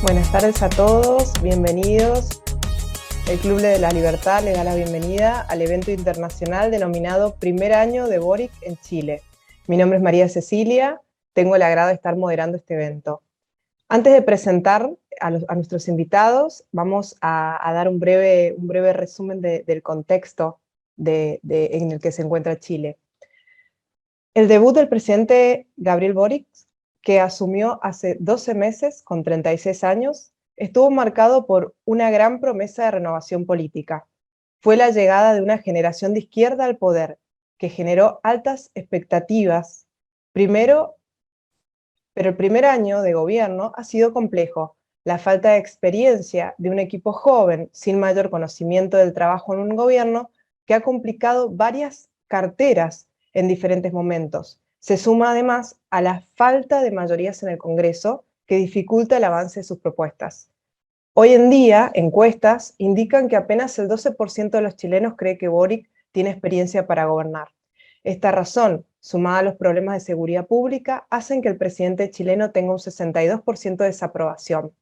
Buenas tardes a todos, bienvenidos. El Club de la Libertad les da la bienvenida al evento internacional denominado Primer Año de Boric en Chile. Mi nombre es María Cecilia, tengo el agrado de estar moderando este evento. Antes de presentar a nuestros invitados, vamos a dar un breve resumen del contexto en el que se encuentra Chile. El debut del presidente Gabriel Boric, que asumió hace 12 meses con 36 años, estuvo marcado por una gran promesa de renovación política. Fue la llegada de una generación de izquierda al poder, que generó altas expectativas. Pero el primer año de gobierno ha sido complejo. La falta de experiencia de un equipo joven, sin mayor conocimiento del trabajo en un gobierno, que ha complicado varias carteras en diferentes momentos. Se suma además a la falta de mayorías en el Congreso, que dificulta el avance de sus propuestas. Hoy en día, encuestas indican que apenas el 12% de los chilenos cree que Boric tiene experiencia para gobernar. Esta razón, sumada a los problemas de seguridad pública, hacen que el presidente chileno tenga un 62% de desaprobación.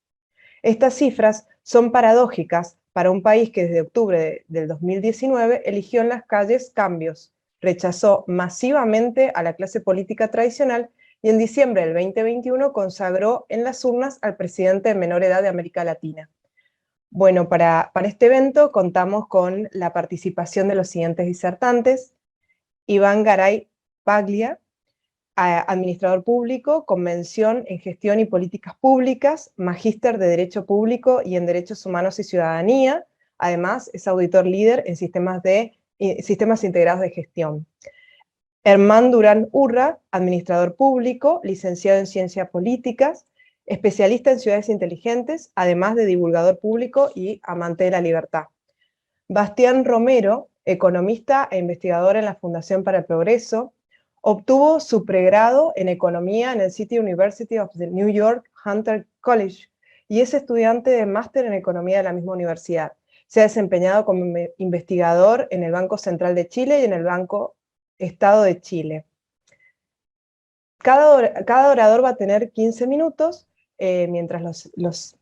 Estas cifras son paradójicas para un país que desde octubre del 2019 eligió en las calles cambios, rechazó masivamente a la clase política tradicional y en diciembre del 2021 consagró en las urnas al presidente de menor edad de América Latina. Bueno, para este evento contamos con la participación de los siguientes disertantes: Iván Garay Paglia, administrador público con mención en Gestión y Políticas Públicas, magíster de Derecho Público y en Derechos Humanos y Ciudadanía. Además, es auditor líder en sistemas integrados de gestión. Hermán Durán Urra, administrador público, licenciado en Ciencias Políticas, especialista en ciudades inteligentes, además de divulgador público y amante de la libertad. Bastián Romero, economista e investigador en la Fundación para el Progreso, obtuvo su pregrado en Economía en el City University of the New York Hunter College y es estudiante de máster en Economía de la misma universidad. Se ha desempeñado como investigador en el Banco Central de Chile y en el Banco Estado de Chile. Cada orador va a tener 15 minutos, mientras los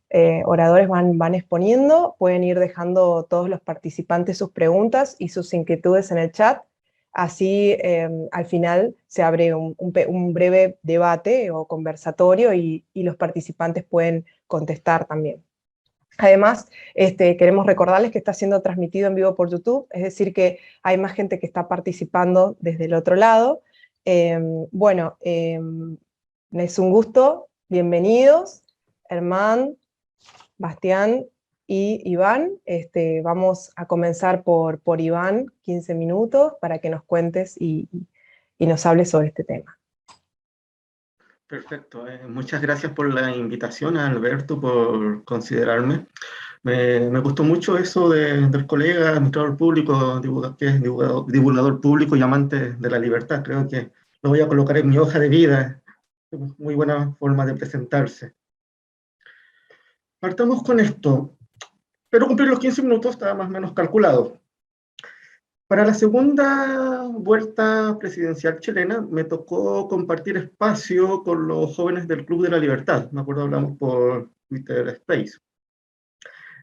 oradores van exponiendo. Pueden ir dejando todos los participantes sus preguntas y sus inquietudes en el chat. Así al final se abre un breve debate o conversatorio y los participantes pueden contestar también. Además, queremos recordarles que está siendo transmitido en vivo por YouTube, es decir que hay más gente que está participando desde el otro lado. Bueno, es un gusto, bienvenidos, Hermán, Bastián y Iván. Vamos a comenzar por Iván, 15 minutos, para que nos cuentes y nos hables sobre este tema. Perfecto, muchas gracias por la invitación, Alberto, por considerarme. Me gustó mucho eso del colega administrador público, que es divulgador público y amante de la libertad. Creo que lo voy a colocar en mi hoja de vida. Muy buena forma de presentarse. Partamos con esto. Pero cumplir los 15 minutos estaba más o menos calculado. Para la segunda vuelta presidencial chilena me tocó compartir espacio con los jóvenes del Club de la Libertad. Me acuerdo, hablamos por Twitter Space.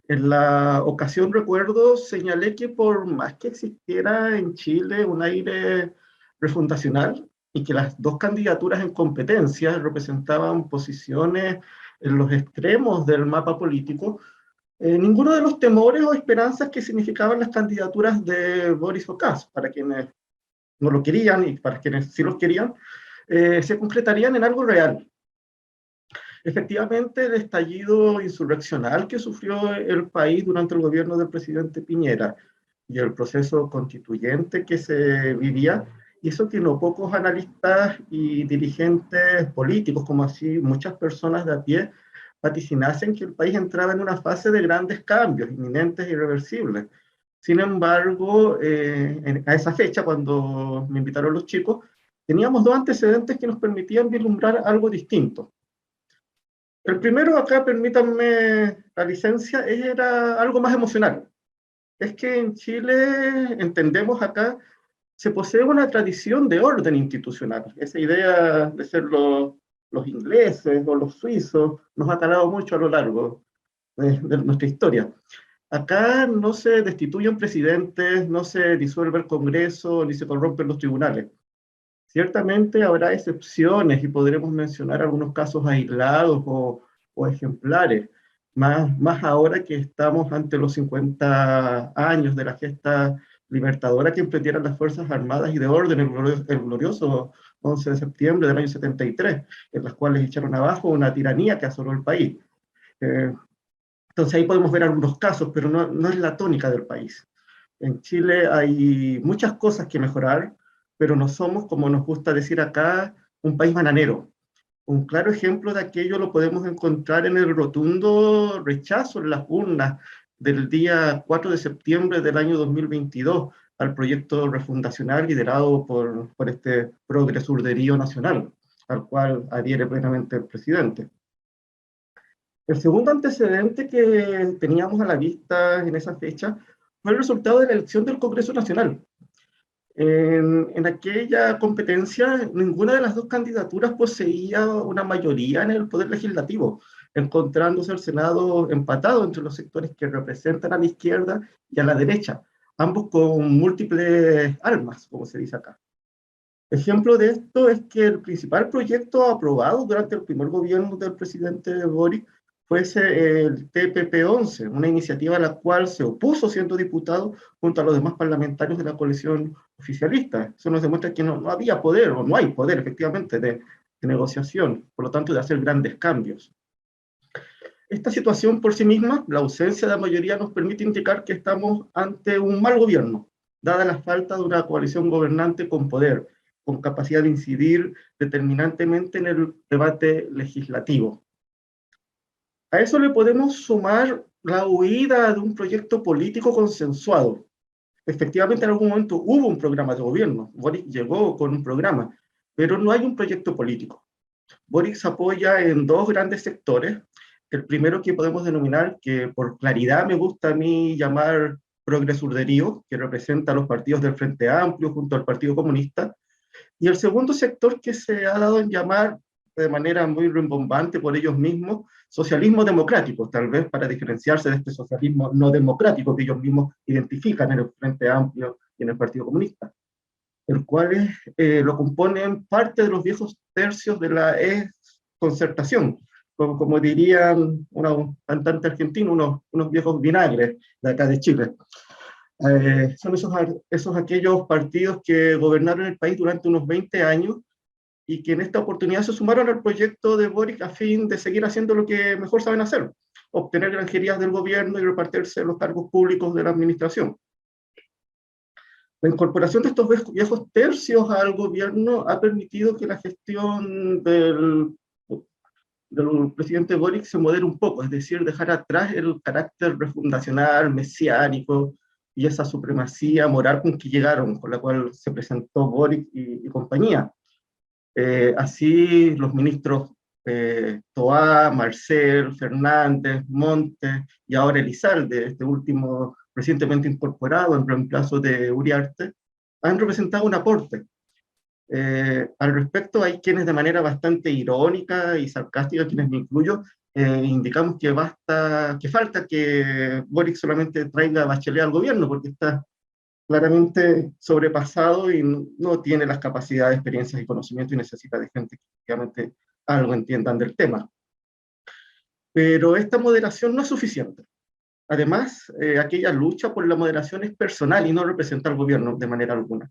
En la ocasión, recuerdo, señalé que por más que existiera en Chile un aire refundacional y que las dos candidaturas en competencia representaban posiciones en los extremos del mapa político, ninguno de los temores o esperanzas que significaban las candidaturas de Boris o Kast, para quienes no lo querían y para quienes sí los querían, se concretarían en algo real. Efectivamente, el estallido insurreccional que sufrió el país durante el gobierno del presidente Piñera y el proceso constituyente que se vivía hizo que no pocos analistas y dirigentes políticos, como así muchas personas de a pie, vaticinasen que el país entraba en una fase de grandes cambios, inminentes e irreversibles. Sin embargo, a esa fecha, cuando me invitaron los chicos, teníamos dos antecedentes que nos permitían vislumbrar algo distinto. El primero, acá permítanme la licencia, era algo más emocional. Es que en Chile, entendemos acá, se posee una tradición de orden institucional. Esa idea de ser los los ingleses o los suizos, nos ha calado mucho a lo largo de nuestra historia. Acá no se destituyen presidentes, no se disuelve el Congreso, ni se corrompen los tribunales. Ciertamente habrá excepciones y podremos mencionar algunos casos aislados o ejemplares, más ahora que estamos ante los 50 años de la gesta libertadora que emprendieron las Fuerzas Armadas y de Orden, el glorioso 11 de septiembre del año 73, en las cuales echaron abajo una tiranía que asoló el país. Entonces ahí podemos ver algunos casos, pero no es la tónica del país. En Chile hay muchas cosas que mejorar, pero no somos, como nos gusta decir acá, un país bananero. Un claro ejemplo de aquello lo podemos encontrar en el rotundo rechazo en las urnas del día 4 de septiembre del año 2022 al proyecto refundacional liderado por este progresurderío nacional, al cual adhiere plenamente el presidente. El segundo antecedente que teníamos a la vista en esa fecha fue el resultado de la elección del Congreso Nacional. En aquella competencia, ninguna de las dos candidaturas poseía una mayoría en el poder legislativo, encontrándose el Senado empatado entre los sectores que representan a la izquierda y a la derecha, ambos con múltiples armas, como se dice acá. Ejemplo de esto es que el principal proyecto aprobado durante el primer gobierno del presidente Boric fuese el TPP-11, una iniciativa a la cual se opuso siendo diputado junto a los demás parlamentarios de la coalición oficialista. Eso nos demuestra que no había poder, o no hay poder efectivamente de negociación, por lo tanto de hacer grandes cambios. Esta situación por sí misma, la ausencia de la mayoría, nos permite indicar que estamos ante un mal gobierno, dada la falta de una coalición gobernante con poder, con capacidad de incidir determinantemente en el debate legislativo. A eso le podemos sumar la huida de un proyecto político consensuado. Efectivamente, en algún momento hubo un programa de gobierno. Boric llegó con un programa, pero no hay un proyecto político. Boric se apoya en dos grandes sectores. El primero que podemos denominar, que por claridad me gusta a mí llamar progresurderío, que representa a los partidos del Frente Amplio junto al Partido Comunista, y el segundo sector que se ha dado en llamar de manera muy rimbombante por ellos mismos, socialismo democrático, tal vez para diferenciarse de este socialismo no democrático que ellos mismos identifican en el Frente Amplio y en el Partido Comunista, el cual lo componen parte de los viejos tercios de la concertación, como dirían un cantante argentino, unos viejos vinagres de acá de Chile. Son aquellos partidos que gobernaron el país durante unos 20 años y que en esta oportunidad se sumaron al proyecto de Boric a fin de seguir haciendo lo que mejor saben hacer, obtener granjerías del gobierno y repartirse los cargos públicos de la administración. La incorporación de estos viejos tercios al gobierno ha permitido que la gestión del presidente Boric se modere un poco, es decir, dejar atrás el carácter refundacional, mesiánico, y esa supremacía moral con que llegaron, con la cual se presentó Boric y compañía. Así los ministros Toá, Marcel, Fernández, Montes y ahora Elizalde, este último recientemente incorporado en reemplazo de Uriarte, han representado un aporte. Al respecto hay quienes de manera bastante irónica y sarcástica, quienes me incluyo, indicamos que falta que Boric solamente traiga a Bachelet al gobierno porque está claramente sobrepasado y no tiene las capacidades, experiencias y conocimientos y necesita de gente que efectivamente algo entiendan del tema. Pero esta moderación no es suficiente. Además, aquella lucha por la moderación es personal y no representa al gobierno de manera alguna.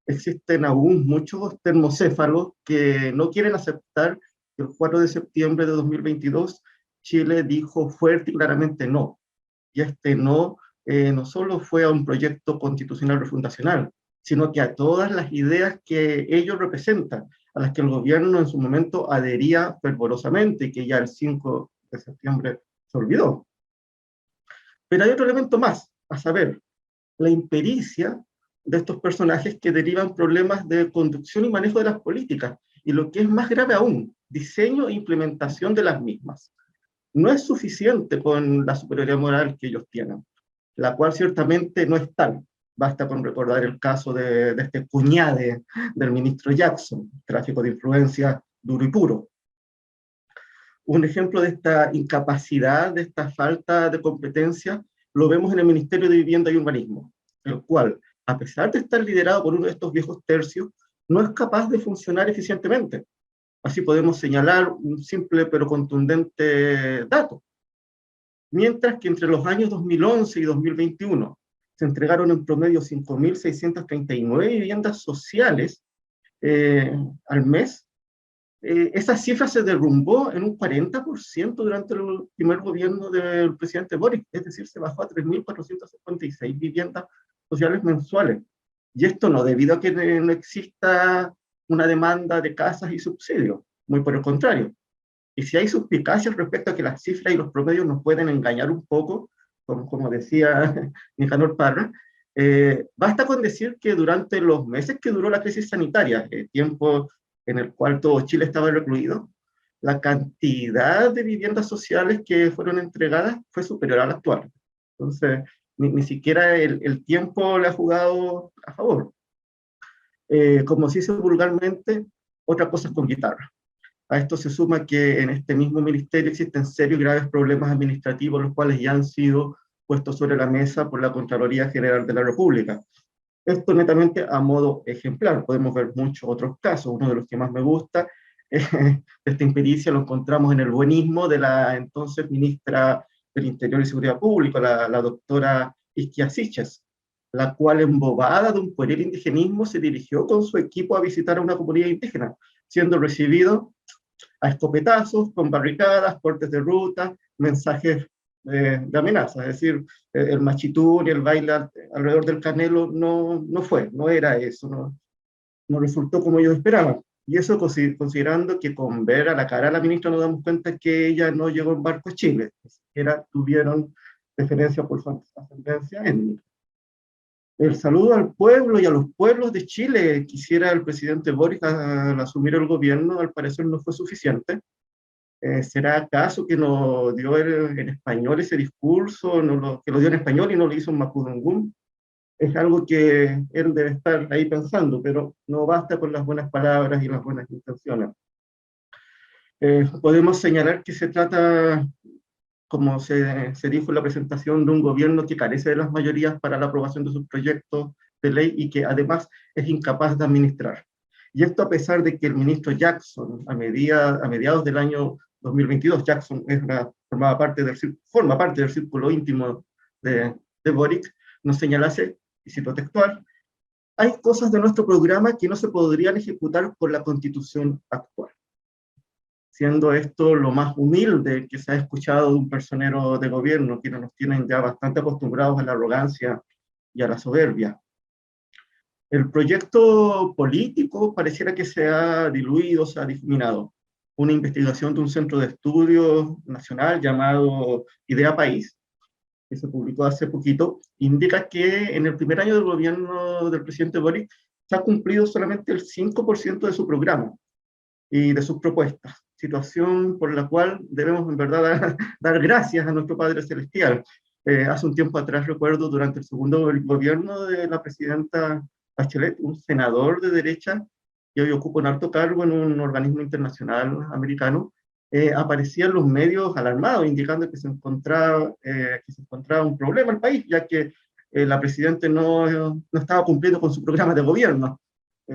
Existen aún muchos termocéfalos que no quieren aceptar que el 4 de septiembre de 2022 Chile dijo fuerte y claramente no. Y este no solo fue a un proyecto constitucional refundacional, sino que a todas las ideas que ellos representan, a las que el gobierno en su momento adhería fervorosamente y que ya el 5 de septiembre se olvidó. Pero hay otro elemento más, a saber, la impericia de estos personajes que derivan problemas de conducción y manejo de las políticas, y lo que es más grave aún, diseño e implementación de las mismas. No es suficiente con la superioridad moral que ellos tienen, la cual ciertamente no es tal. Basta con recordar el caso de este cuñade del ministro Jackson, tráfico de influencia duro y puro. Un ejemplo de esta incapacidad, de esta falta de competencia, lo vemos en el Ministerio de Vivienda y Urbanismo, el cual, a pesar de estar liderado por uno de estos viejos tercios, no es capaz de funcionar eficientemente. Así podemos señalar un simple pero contundente dato. Mientras que entre los años 2011 y 2021 se entregaron en promedio 5.639 viviendas sociales al mes, esa cifra se derrumbó en un 40% durante el primer gobierno del presidente Boric, es decir, se bajó a 3.456 viviendas sociales mensuales. Y esto no debido a que no exista una demanda de casas y subsidios, muy por el contrario. Y si hay suspicacias respecto a que las cifras y los promedios nos pueden engañar un poco, como decía Nicanor Parra, basta con decir que durante los meses que duró la crisis sanitaria, tiempo en el cual todo Chile estaba recluido, la cantidad de viviendas sociales que fueron entregadas fue superior a la actual. Entonces, ni siquiera el tiempo le ha jugado a favor. Como se dice vulgarmente, otra cosa es con guitarra. A esto se suma que en este mismo ministerio existen serios y graves problemas administrativos, los cuales ya han sido puestos sobre la mesa por la Contraloría General de la República. Esto netamente a modo ejemplar. Podemos ver muchos otros casos. Uno de los que más me gusta de esta impericia lo encontramos en el buenismo de la entonces ministra del Interior y Seguridad Pública, la doctora Isquia Siches, la cual, embobada de un pueril indigenismo, se dirigió con su equipo a visitar a una comunidad indígena, siendo recibido a escopetazos, con barricadas, cortes de ruta, mensajes de amenaza. Es decir, el machitún y el baile alrededor del Canelo no era eso, no resultó como ellos esperaban. Y eso considerando que con ver a la cara a la ministra nos damos cuenta que ella no llegó en barco a Chile, ni siquiera tuvieron preferencia por su ascendencia étnica. El saludo al pueblo y a los pueblos de Chile quisiera el presidente Boric al asumir el gobierno, al parecer no fue suficiente. ¿Será acaso que nos dio en español ese discurso, que lo dio en español y no lo hizo en mapudungún? Es algo que él debe estar ahí pensando, pero no basta con las buenas palabras y las buenas intenciones. Podemos señalar que se trata, como se dijo en la presentación, de un gobierno que carece de las mayorías para la aprobación de sus proyectos de ley y que además es incapaz de administrar. Y esto a pesar de que el ministro Jackson, a mediados del año 2022, Jackson forma parte del círculo íntimo de Boric, nos señalase, y cito textual, hay cosas de nuestro programa que no se podrían ejecutar por la constitución actual. Siendo esto lo más humilde que se ha escuchado de un personero de gobierno, que nos tienen ya bastante acostumbrados a la arrogancia y a la soberbia. El proyecto político pareciera que se ha diluido, se ha difuminado. Una investigación de un centro de estudios nacional llamado Idea País, que se publicó hace poquito, indica que en el primer año del gobierno del presidente Boric se ha cumplido solamente el 5% de su programa y de sus propuestas, situación por la cual debemos en verdad dar gracias a nuestro Padre Celestial. Hace un tiempo atrás, recuerdo, durante el segundo gobierno de la presidenta Bachelet, un senador de derecha, que hoy ocupa un alto cargo en un organismo internacional americano, aparecía en los medios alarmado, indicando que se encontraba un problema en el país, ya que la presidenta no estaba cumpliendo con su programa de gobierno.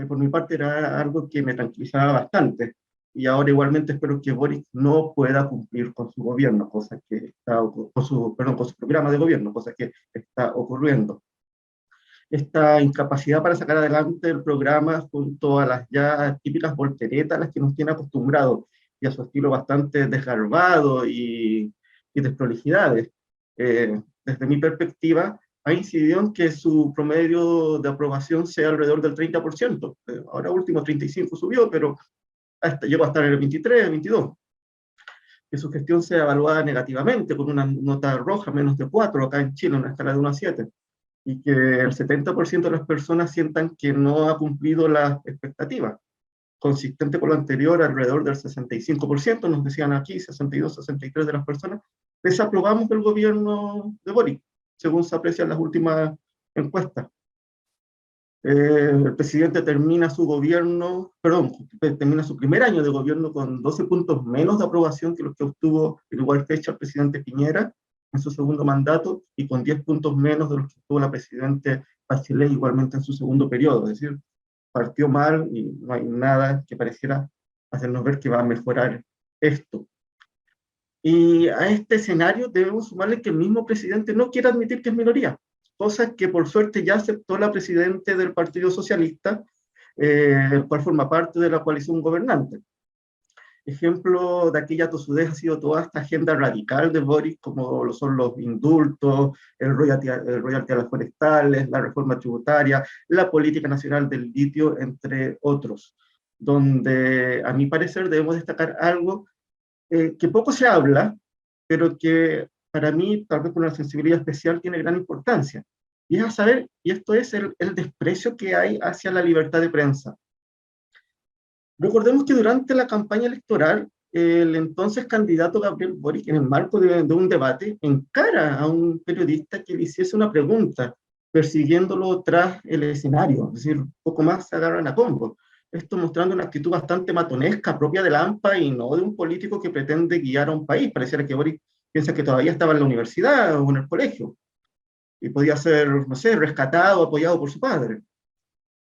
Por mi parte era algo que me tranquilizaba bastante. Y ahora igualmente espero que Boric no pueda cumplir con su gobierno, con su programa de gobierno, cosa que está ocurriendo. Esta incapacidad para sacar adelante el programa junto a las ya típicas volteretas a las que nos tiene acostumbrados y a su estilo bastante desgarbado y desprolijidades, desde mi perspectiva, ha incidido en que su promedio de aprobación sea alrededor del 30%. Ahora último 35% subió, pero llegó a estar en el 23, el 22%. Que su gestión sea evaluada negativamente, con una nota roja, menos de 4, acá en Chile, una escala de 1 a 7. Y que el 70% de las personas sientan que no ha cumplido las expectativas. Consistente con lo anterior, alrededor del 65%, nos decían aquí, 62, 63% de las personas, desaprobamos el gobierno de Boric, según se aprecian las últimas encuestas. El presidente termina su gobierno, perdón, termina su primer año de gobierno con 12 puntos menos de aprobación que los que obtuvo en igual fecha el presidente Piñera en su segundo mandato, y con 10 puntos menos de los que obtuvo la presidente Bachelet igualmente en su segundo periodo. Es decir, partió mal y no hay nada que pareciera hacernos ver que va a mejorar esto. Y a este escenario debemos sumarle que el mismo presidente no quiere admitir que es minoría, cosa que por suerte ya aceptó la presidenta del Partido Socialista, el cual forma parte de la coalición gobernante. Ejemplo de aquella tosudez ha sido toda esta agenda radical de Boric, como lo son los indultos, el royalty a las forestales, la reforma tributaria, la política nacional del litio, entre otros, donde a mi parecer debemos destacar algo que poco se habla, pero que para mí, tal vez con una sensibilidad especial, tiene gran importancia. Y es a saber, y esto es el desprecio que hay hacia la libertad de prensa. Recordemos que durante la campaña electoral, el entonces candidato Gabriel Boric, en el marco de un debate, encara a un periodista que le hiciese una pregunta, persiguiéndolo tras el escenario, es decir, poco más se agarran a combo. Esto mostrando una actitud bastante matonesca, propia del AMPA y no de un político que pretende guiar a un país. Pareciera que Boric piensa que todavía estaba en la universidad o en el colegio y podía ser, no sé, rescatado, apoyado por su padre.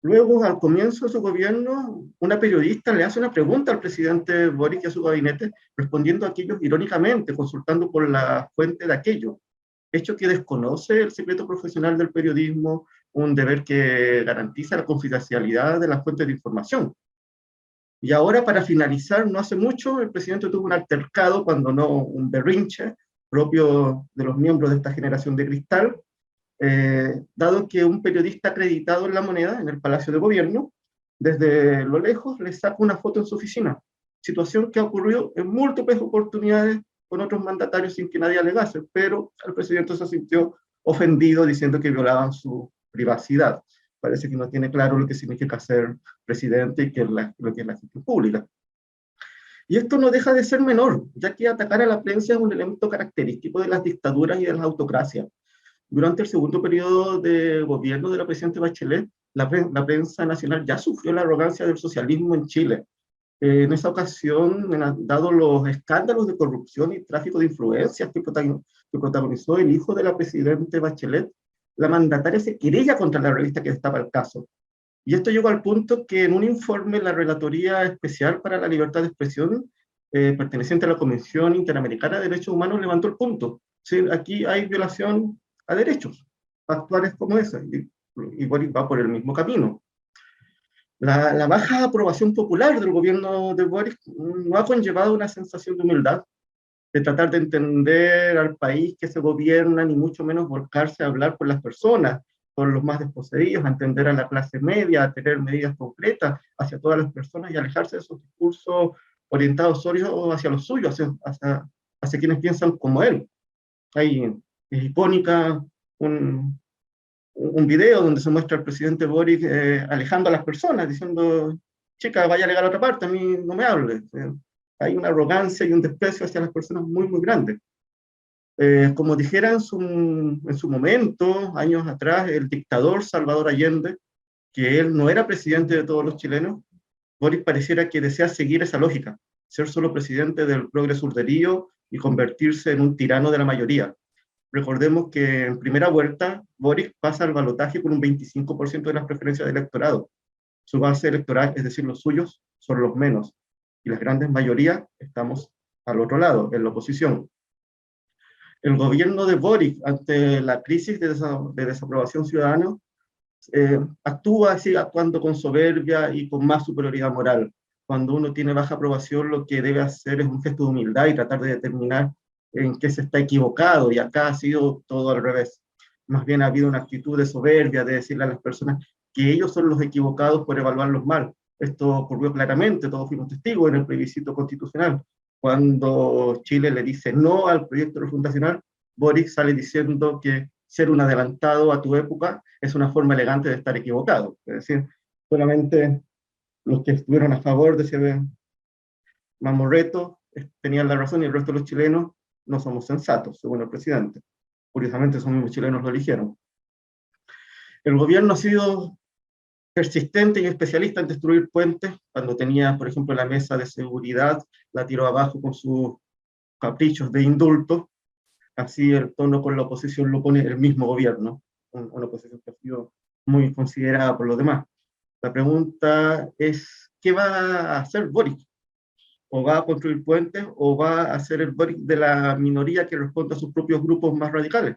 Luego, al comienzo de su gobierno, una periodista le hace una pregunta al presidente Boric y a su gabinete, respondiendo a aquellos irónicamente, consultando por la fuente de aquello, hecho que desconoce el secreto profesional del periodismo, un deber que garantiza la confidencialidad de las fuentes de información. Y ahora, para finalizar, no hace mucho, el presidente tuvo un altercado, cuando no un berrinche, propio de los miembros de esta generación de cristal, dado que un periodista acreditado en La Moneda, en el Palacio de Gobierno, desde lo lejos le saca una foto en su oficina, situación que ha ocurrido en múltiples oportunidades con otros mandatarios sin que nadie alegase, pero el presidente se sintió ofendido diciendo que violaban su privacidad. Parece que no tiene claro lo que significa ser presidente y lo que es la gestión pública. Y esto no deja de ser menor, ya que atacar a la prensa es un elemento característico de las dictaduras y de las autocracias. Durante el segundo periodo de gobierno de la presidenta Bachelet, la prensa nacional ya sufrió la arrogancia del socialismo en Chile. En esa ocasión, dado los escándalos de corrupción y tráfico de influencias que protagonizó el hijo de la presidenta Bachelet, la mandataria se querella contra la revista que destapa el caso. Y esto llegó al punto que en un informe la Relatoría Especial para la Libertad de Expresión, perteneciente a la Comisión Interamericana de Derechos Humanos, levantó el punto. ¿Sí? Aquí hay violación a derechos actuales como ese, y Boric va por el mismo camino. La baja aprobación popular del gobierno de Boric no ha conllevado una sensación de humildad, de tratar de entender al país que se gobierna, ni mucho menos volcarse a hablar por las personas, por los más desposeídos, a entender a la clase media, a tener medidas concretas hacia todas las personas y alejarse de esos discursos orientados solo hacia los suyos, hacia quienes piensan como él. Hay, es icónica un video donde se muestra al presidente Boric alejando a las personas, diciendo, chica, vaya a alegar a otra parte, a mí no me hable. Hay una arrogancia y un desprecio hacia las personas muy, muy grande. Como dijera en su momento, años atrás, el dictador Salvador Allende, que él no era presidente de todos los chilenos, Boric pareciera que desea seguir esa lógica, ser solo presidente del progre surderío y convertirse en un tirano de la mayoría. Recordemos que en primera vuelta Boric pasa al balotaje con un 25% de las preferencias del electorado. Su base electoral, es decir, los suyos, son los menos. Y las grandes mayorías estamos al otro lado, en la oposición. El gobierno de Boric, ante la crisis de desaprobación ciudadana, actúa así, actuando con soberbia y con más superioridad moral. Cuando uno tiene baja aprobación, lo que debe hacer es un gesto de humildad y tratar de determinar en qué se está equivocado, y acá ha sido todo al revés. Más bien ha habido una actitud de soberbia, de decirle a las personas que ellos son los equivocados por evaluarlos mal. Esto ocurrió claramente, todos fuimos testigos en el plebiscito constitucional. Cuando Chile le dice no al proyecto refundacional, Boric sale diciendo que ser un adelantado a tu época es una forma elegante de estar equivocado. Es decir, solamente los que estuvieron a favor de ese mamorreto tenían la razón y el resto de los chilenos no somos sensatos, según el presidente. Curiosamente, esos mismos chilenos lo eligieron. El gobierno ha sido persistente y especialista en destruir puentes. Cuando tenía, por ejemplo, la mesa de seguridad, la tiró abajo con sus caprichos de indulto. Así el tono con la oposición lo pone el mismo gobierno, una oposición que ha sido muy considerada por los demás. La pregunta es, ¿qué va a hacer Boric? ¿O va a construir puentes o va a ser el Boric de la minoría que responde a sus propios grupos más radicales?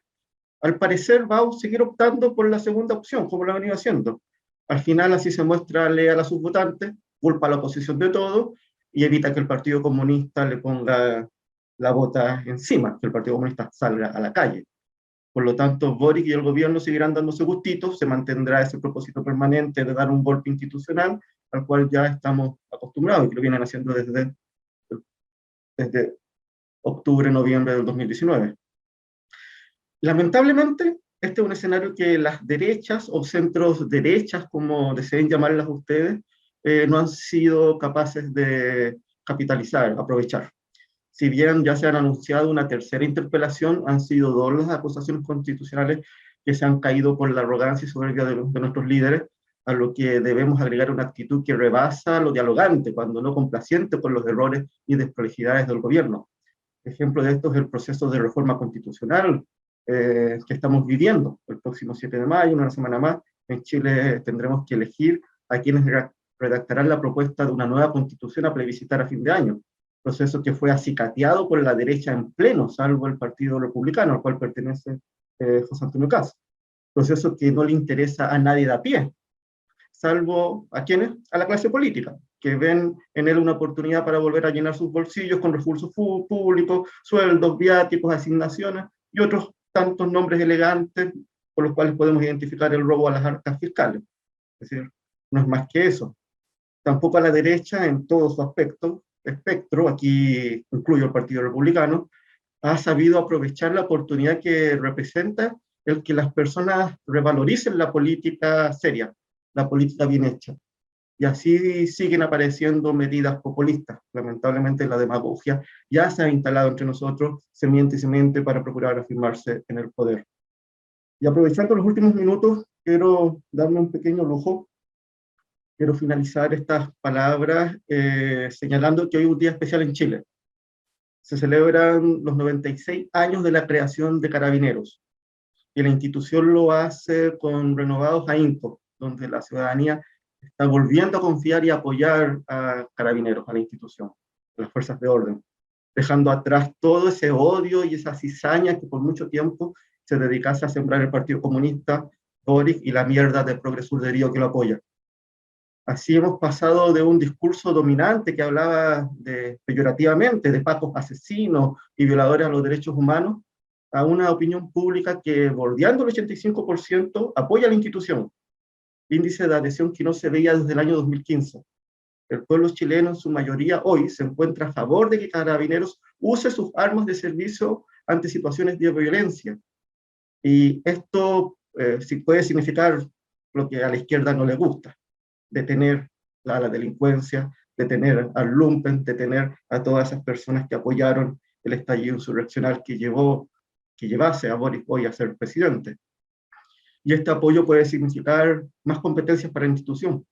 Al parecer va a seguir optando por la segunda opción, como lo ha venido haciendo. Al final así se muestra leal a sus votantes, culpa a la oposición de todo y evita que el Partido Comunista le ponga la bota encima, que el Partido Comunista salga a la calle. Por lo tanto, Boric y el gobierno seguirán dándose gustitos, se mantendrá ese propósito permanente de dar un golpe institucional, al cual ya estamos acostumbrados y que lo vienen haciendo desde octubre, noviembre del 2019. Lamentablemente, este es un escenario que las derechas o centros derechas, como deseen llamarlas ustedes, no han sido capaces de capitalizar, aprovechar. Si bien ya se han anunciado una tercera interpelación, han sido dos las acusaciones constitucionales que se han caído por la arrogancia y soberbia de nuestros líderes, a lo que debemos agregar una actitud que rebasa lo dialogante, cuando no complaciente con los errores y desprolijidades del gobierno. Ejemplo de esto es el proceso de reforma constitucional que estamos viviendo. El próximo 7 de mayo, una semana más, en Chile tendremos que elegir a quienes redactarán la propuesta de una nueva constitución a plebiscitar a fin de año. Proceso que fue acicateado por la derecha en pleno, salvo el Partido Republicano, al cual pertenece José Antonio Caz. Proceso que no le interesa a nadie de a pie, salvo a quienes, a la clase política, que ven en él una oportunidad para volver a llenar sus bolsillos con recursos públicos, sueldos, viáticos, asignaciones y otros tantos nombres elegantes por los cuales podemos identificar el robo a las arcas fiscales. Es decir, no es más que eso. Tampoco a la derecha, en todo su espectro, aquí incluyo el Partido Republicano, ha sabido aprovechar la oportunidad que representa el que las personas revaloricen la política seria, la política bien hecha. Y así siguen apareciendo medidas populistas. Lamentablemente la demagogia ya se ha instalado entre nosotros, se miente para procurar afirmarse en el poder. Y aprovechando los últimos minutos, quiero darme un pequeño lujo. Quiero finalizar estas palabras señalando que hoy es un día especial en Chile. Se celebran los 96 años de la creación de Carabineros. Y la institución lo hace con renovados ahínco, donde la ciudadanía está volviendo a confiar y apoyar a Carabineros, a la institución, a las fuerzas de orden, dejando atrás todo ese odio y esa cizaña que por mucho tiempo se dedicase a sembrar el Partido Comunista, Boric y la mierda de progresurderío que lo apoya. Así hemos pasado de un discurso dominante que hablaba peyorativamente de pacos asesinos y violadores a los derechos humanos, a una opinión pública que, bordeando el 85%, apoya a la institución. Índice de adhesión que no se veía desde el año 2015. El pueblo chileno en su mayoría hoy se encuentra a favor de que Carabineros use sus armas de servicio ante situaciones de violencia. Y esto sí puede significar lo que a la izquierda no le gusta: detener a la delincuencia, detener al lumpen, detener a todas esas personas que apoyaron el estallido insurreccional que llevase a Boric hoy a ser presidente. Y este apoyo puede significar más competencias para la institución,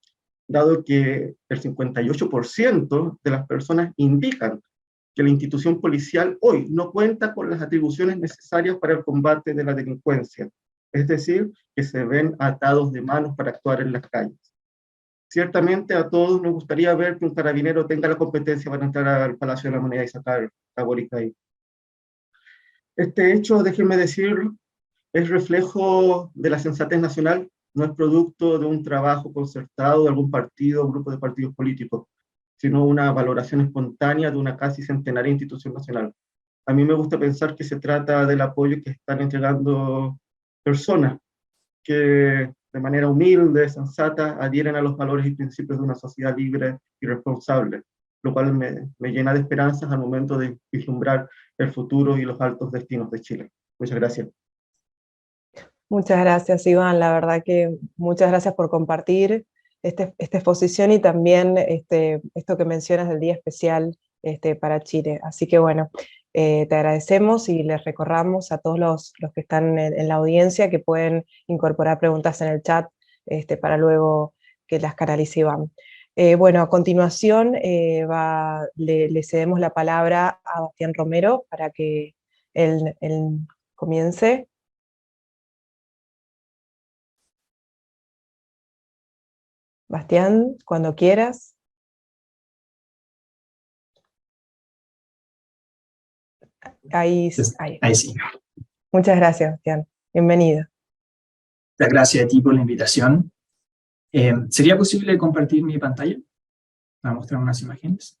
dado que el 58% de las personas indican que la institución policial hoy no cuenta con las atribuciones necesarias para el combate de la delincuencia, es decir, que se ven atados de manos para actuar en las calles. Ciertamente a todos nos gustaría ver que un carabinero tenga la competencia para entrar al Palacio de la Moneda y sacar a Boric ahí. Este hecho, déjenme decirlo, es reflejo de la sensatez nacional, no es producto de un trabajo concertado de algún partido o grupo de partidos políticos, sino una valoración espontánea de una casi centenaria institución nacional. A mí me gusta pensar que se trata del apoyo que están entregando personas que de manera humilde, sensata, adhieren a los valores y principios de una sociedad libre y responsable, lo cual me llena de esperanzas al momento de vislumbrar el futuro y los altos destinos de Chile. Muchas gracias. Muchas gracias, Iván. La verdad que muchas gracias por compartir esta exposición y también esto que mencionas del Día Especial para Chile. Así que bueno, te agradecemos y les recordamos a todos los que están en la audiencia que pueden incorporar preguntas en el chat para luego que las canalice Iván. Bueno, a continuación le cedemos la palabra a Bastián Romero para que él comience. Bastián, cuando quieras. Ahí sí. Muchas gracias, Bastián. Bienvenido. Muchas gracias a ti por la invitación. ¿Sería posible compartir mi pantalla para mostrar unas imágenes?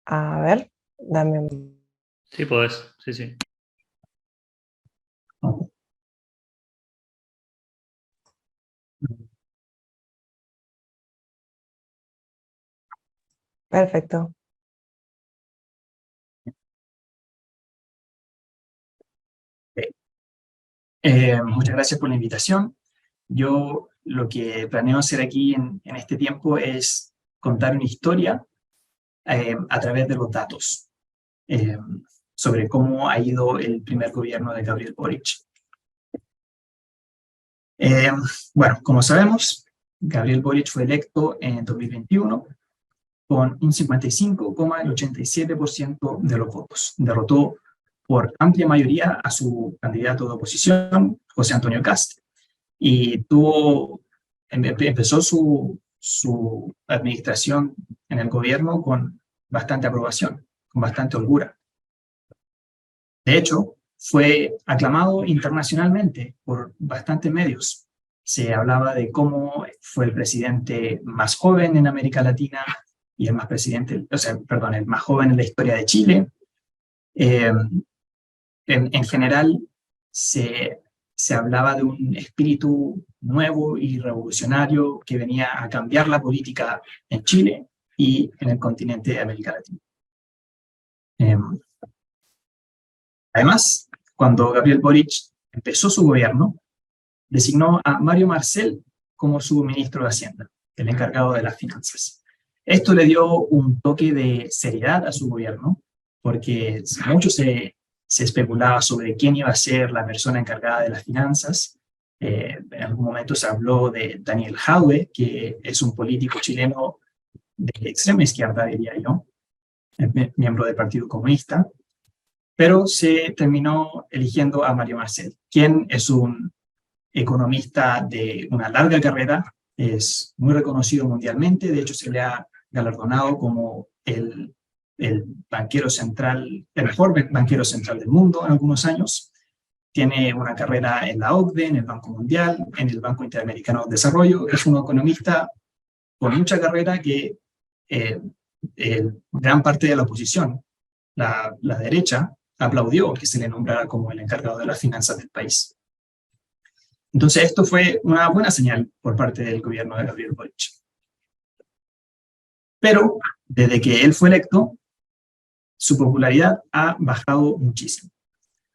A ver, dame un... Sí, podés. Sí. Perfecto. Muchas gracias por la invitación. Yo lo que planeo hacer aquí en este tiempo es contar una historia a través de los datos sobre cómo ha ido el primer gobierno de Gabriel Boric. Bueno, como sabemos, Gabriel Boric fue electo en 2021 con un 55,87% de los votos. Derrotó por amplia mayoría a su candidato de oposición, José Antonio Kast, y empezó su administración en el gobierno con bastante aprobación, con bastante holgura. De hecho, fue aclamado internacionalmente por bastantes medios. Se hablaba de cómo fue el presidente más joven en América Latina y el más joven en la historia de Chile. En general, se hablaba de un espíritu nuevo y revolucionario que venía a cambiar la política en Chile y en el continente de América Latina. Además, cuando Gabriel Boric empezó su gobierno, designó a Mario Marcel como su ministro de Hacienda, el encargado de las finanzas. Esto le dio un toque de seriedad a su gobierno, porque mucho se especulaba sobre quién iba a ser la persona encargada de las finanzas. En algún momento se habló de Daniel Jadwe, que es un político chileno de extrema izquierda, diría yo, miembro del Partido Comunista, pero se terminó eligiendo a Mario Marcel, quien es un economista de una larga carrera, es muy reconocido mundialmente, de hecho se le ha galardonado como el banquero central, el mejor banquero central del mundo en algunos años. Tiene una carrera en la OCDE, en el Banco Mundial, en el Banco Interamericano de Desarrollo. Es un economista con mucha carrera que gran parte de la oposición, la derecha, aplaudió que se le nombrara como el encargado de las finanzas del país. Entonces esto fue una buena señal por parte del gobierno de Gabriel Boric. Pero desde que él fue electo, su popularidad ha bajado muchísimo.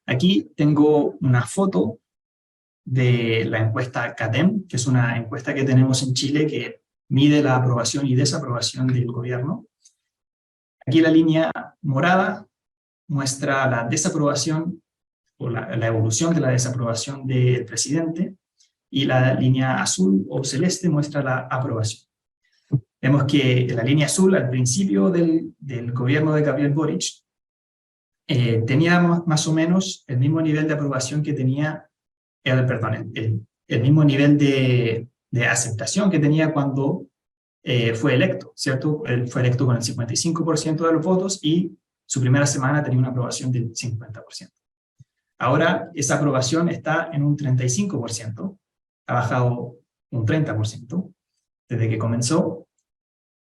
Aquí tengo una foto de la encuesta CADEM, que es una encuesta que tenemos en Chile que mide la aprobación y desaprobación del gobierno. Aquí la línea morada muestra la desaprobación o la evolución de la desaprobación del presidente, y la línea azul o celeste muestra la aprobación. Vemos que la línea azul al principio del gobierno de Gabriel Boric tenía más o menos el mismo nivel de aprobación que tenía, el mismo nivel de aceptación que tenía cuando fue electo, ¿cierto? Él fue electo con el 55% de los votos y su primera semana tenía una aprobación del 50%. Ahora esa aprobación está en un 35%, ha bajado un 30% desde que comenzó,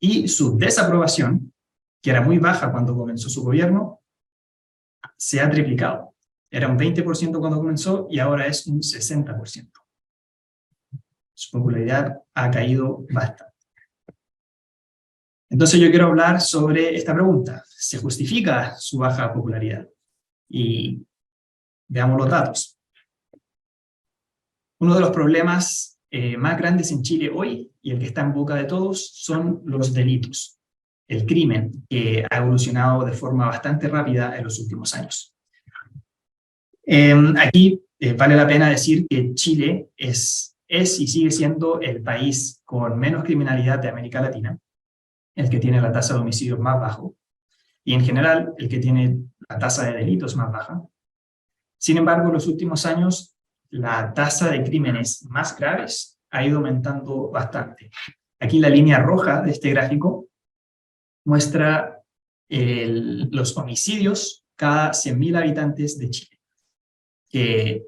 y su desaprobación, que era muy baja cuando comenzó su gobierno, se ha triplicado. Era un 20% cuando comenzó y ahora es un 60%. Su popularidad ha caído bastante. Entonces yo quiero hablar sobre esta pregunta. ¿Se justifica su baja popularidad? Y veamos los datos. Uno de los problemas más grandes en Chile hoy, y el que está en boca de todos, son los delitos. El crimen, que ha evolucionado de forma bastante rápida en los últimos años. Aquí vale la pena decir que Chile es es y sigue siendo el país con menos criminalidad de América Latina, el que tiene la tasa de homicidios más bajo, y en general el que tiene la tasa de delitos más baja. Sin embargo, en los últimos años, la tasa de crímenes más graves ha ido aumentando bastante. Aquí la línea roja de este gráfico muestra los homicidios cada 100.000 habitantes de Chile, que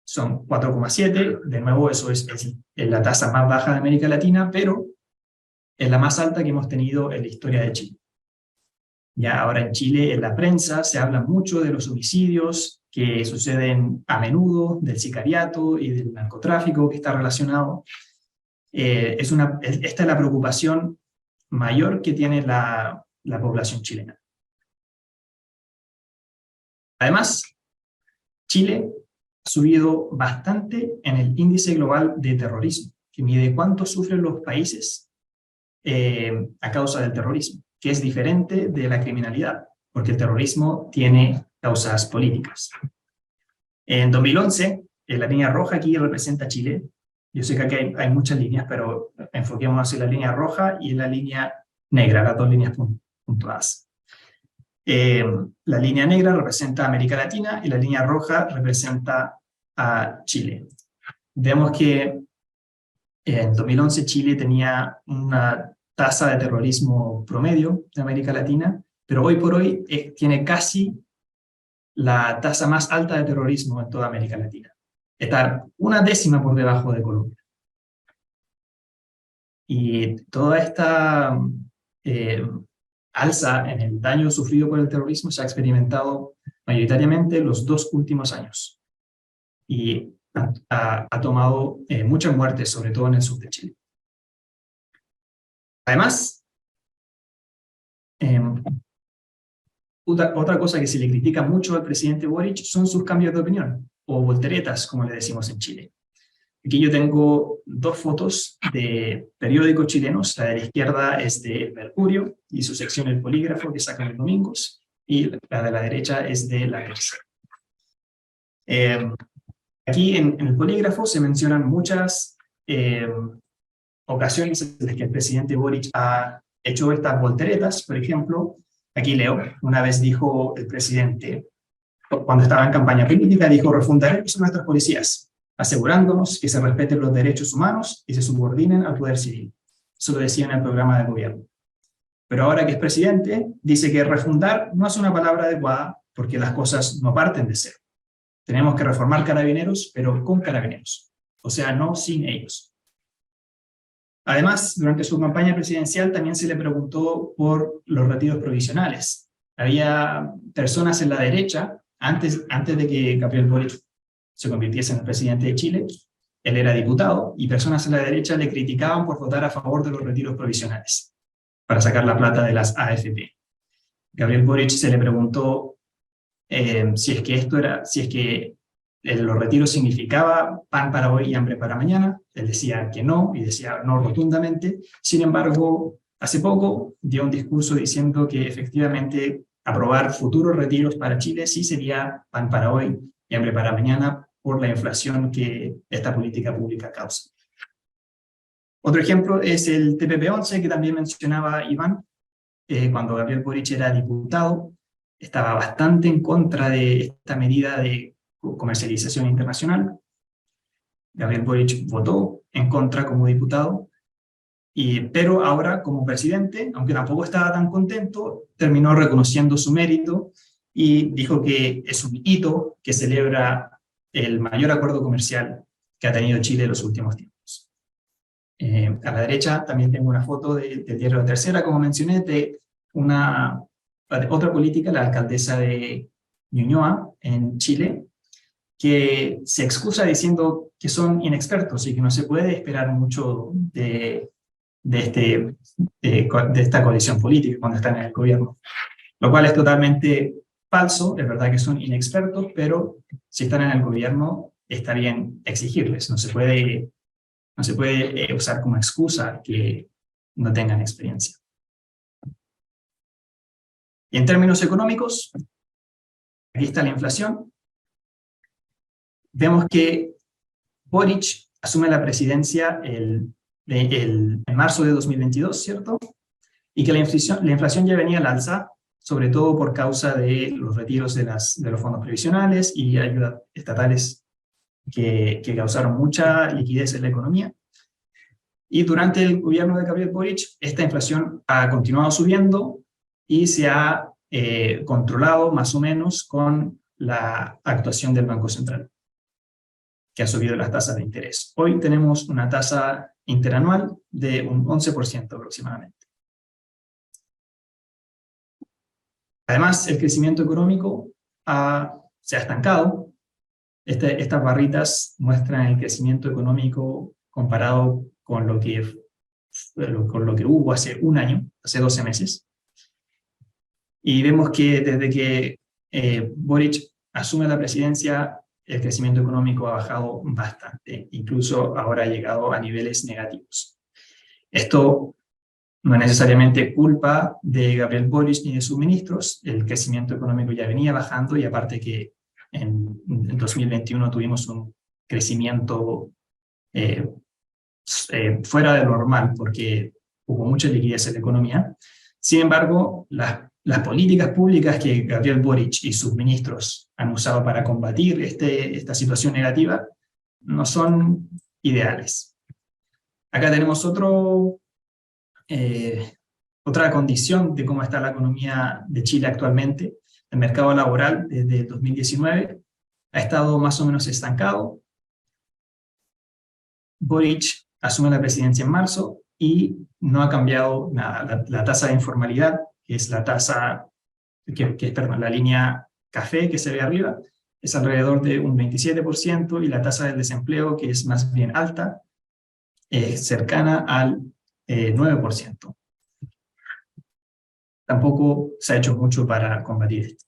son 4,7, de nuevo eso es la tasa más baja de América Latina, pero es la más alta que hemos tenido en la historia de Chile. Ya ahora en Chile, en la prensa, se habla mucho de los homicidios que suceden a menudo, del sicariato y del narcotráfico que está relacionado. Esta es la preocupación mayor que tiene la población chilena. Además, Chile ha subido bastante en el índice global de terrorismo, que mide cuánto sufren los países a causa del terrorismo, que es diferente de la criminalidad, porque el terrorismo tiene causas políticas. En 2011, la línea roja aquí representa Chile. Yo sé que aquí hay muchas líneas, pero enfoquémonos en la línea roja y en la línea negra, las dos líneas puntuadas. La línea negra representa a América Latina y la línea roja representa a Chile. Vemos que en 2011 Chile tenía una tasa de terrorismo promedio de América Latina, pero hoy por hoy tiene casi la tasa más alta de terrorismo en toda América Latina. Está una décima por debajo de Colombia. Y toda esta alza en el daño sufrido por el terrorismo se ha experimentado mayoritariamente en los 2 últimos años. Y ha tomado muchas muertes, sobre todo en el sur de Chile. Además, otra cosa que se le critica mucho al presidente Boric son sus cambios de opinión, o volteretas, como le decimos en Chile. Aquí yo tengo 2 fotos de periódicos chilenos. La de la izquierda es de El Mercurio y su sección El Polígrafo, que sacan los domingos, y la de la derecha es de La Tercera. Aquí en El Polígrafo se mencionan muchas ocasiones en las que el presidente Boric ha hecho estas volteretas. Por ejemplo, aquí leo, una vez dijo el presidente, cuando estaba en campaña política, dijo: refundaremos a nuestras policías, asegurándonos que se respeten los derechos humanos y se subordinen al poder civil. Eso lo decía en el programa de gobierno. Pero ahora que es presidente, dice que refundar no es una palabra adecuada porque las cosas no parten de cero. Tenemos que reformar Carabineros, pero con Carabineros, o sea, no sin ellos. Además, durante su campaña presidencial también se le preguntó por los retiros provisionales. Había personas en la derecha, antes de que Gabriel Boric se convirtiese en el presidente de Chile, él era diputado, y personas en la derecha le criticaban por votar a favor de los retiros provisionales, para sacar la plata de las AFP. Gabriel Boric se le preguntó si es que los retiros significaba pan para hoy y hambre para mañana. Él decía que no, y decía no rotundamente. Sin embargo, hace poco dio un discurso diciendo que efectivamente aprobar futuros retiros para Chile sí sería pan para hoy y hambre para mañana por la inflación que esta política pública causa. Otro ejemplo es el TPP-11 que también mencionaba Iván. Cuando Gabriel Boric era diputado, estaba bastante en contra de esta medida de comercialización internacional. Gabriel Boric votó en contra como diputado, pero ahora como presidente, aunque tampoco estaba tan contento, terminó reconociendo su mérito y dijo que es un hito que celebra el mayor acuerdo comercial que ha tenido Chile en los últimos tiempos. A la derecha también tengo una foto del diario La Tercera, como mencioné, de otra política, la alcaldesa de Ñuñoa, en Chile, que se excusa diciendo que son inexpertos y que no se puede esperar mucho de esta coalición política cuando están en el gobierno. Lo cual es totalmente falso. Es verdad que son inexpertos, pero si están en el gobierno está bien exigirles. No se puede usar como excusa que no tengan experiencia. Y en términos económicos, aquí está la inflación. Vemos que Boric asume la presidencia en marzo de 2022, ¿cierto? Y que la inflación ya venía al alza, sobre todo por causa de los retiros de los fondos previsionales y ayudas estatales que causaron mucha liquidez en la economía. Y durante el gobierno de Gabriel Boric, esta inflación ha continuado subiendo y se ha controlado más o menos con la actuación del Banco Central, que ha subido las tasas de interés. Hoy tenemos una tasa interanual de un 11% aproximadamente. Además, el crecimiento económico se ha estancado. Estas barritas muestran el crecimiento económico comparado con lo que hubo hace un año, hace 12 meses. Y vemos que desde que Boric asume la presidencia, el crecimiento económico ha bajado bastante, incluso ahora ha llegado a niveles negativos. Esto no es necesariamente culpa de Gabriel Boric ni de sus ministros, el crecimiento económico ya venía bajando y aparte que en 2021 tuvimos un crecimiento fuera de lo normal porque hubo mucha liquidez en la economía. Sin embargo, las políticas públicas que Gabriel Boric y sus ministros han usado para combatir esta situación negativa no son ideales. Acá tenemos otra condición de cómo está la economía de Chile actualmente. El mercado laboral desde 2019 ha estado más o menos estancado. Boric asume la presidencia en marzo y no ha cambiado nada. La tasa de informalidad, que es la tasa, la línea café que se ve arriba, es alrededor de un 27%, y la tasa del desempleo, que es más bien alta, es cercana al 9%. Tampoco se ha hecho mucho para combatir esto.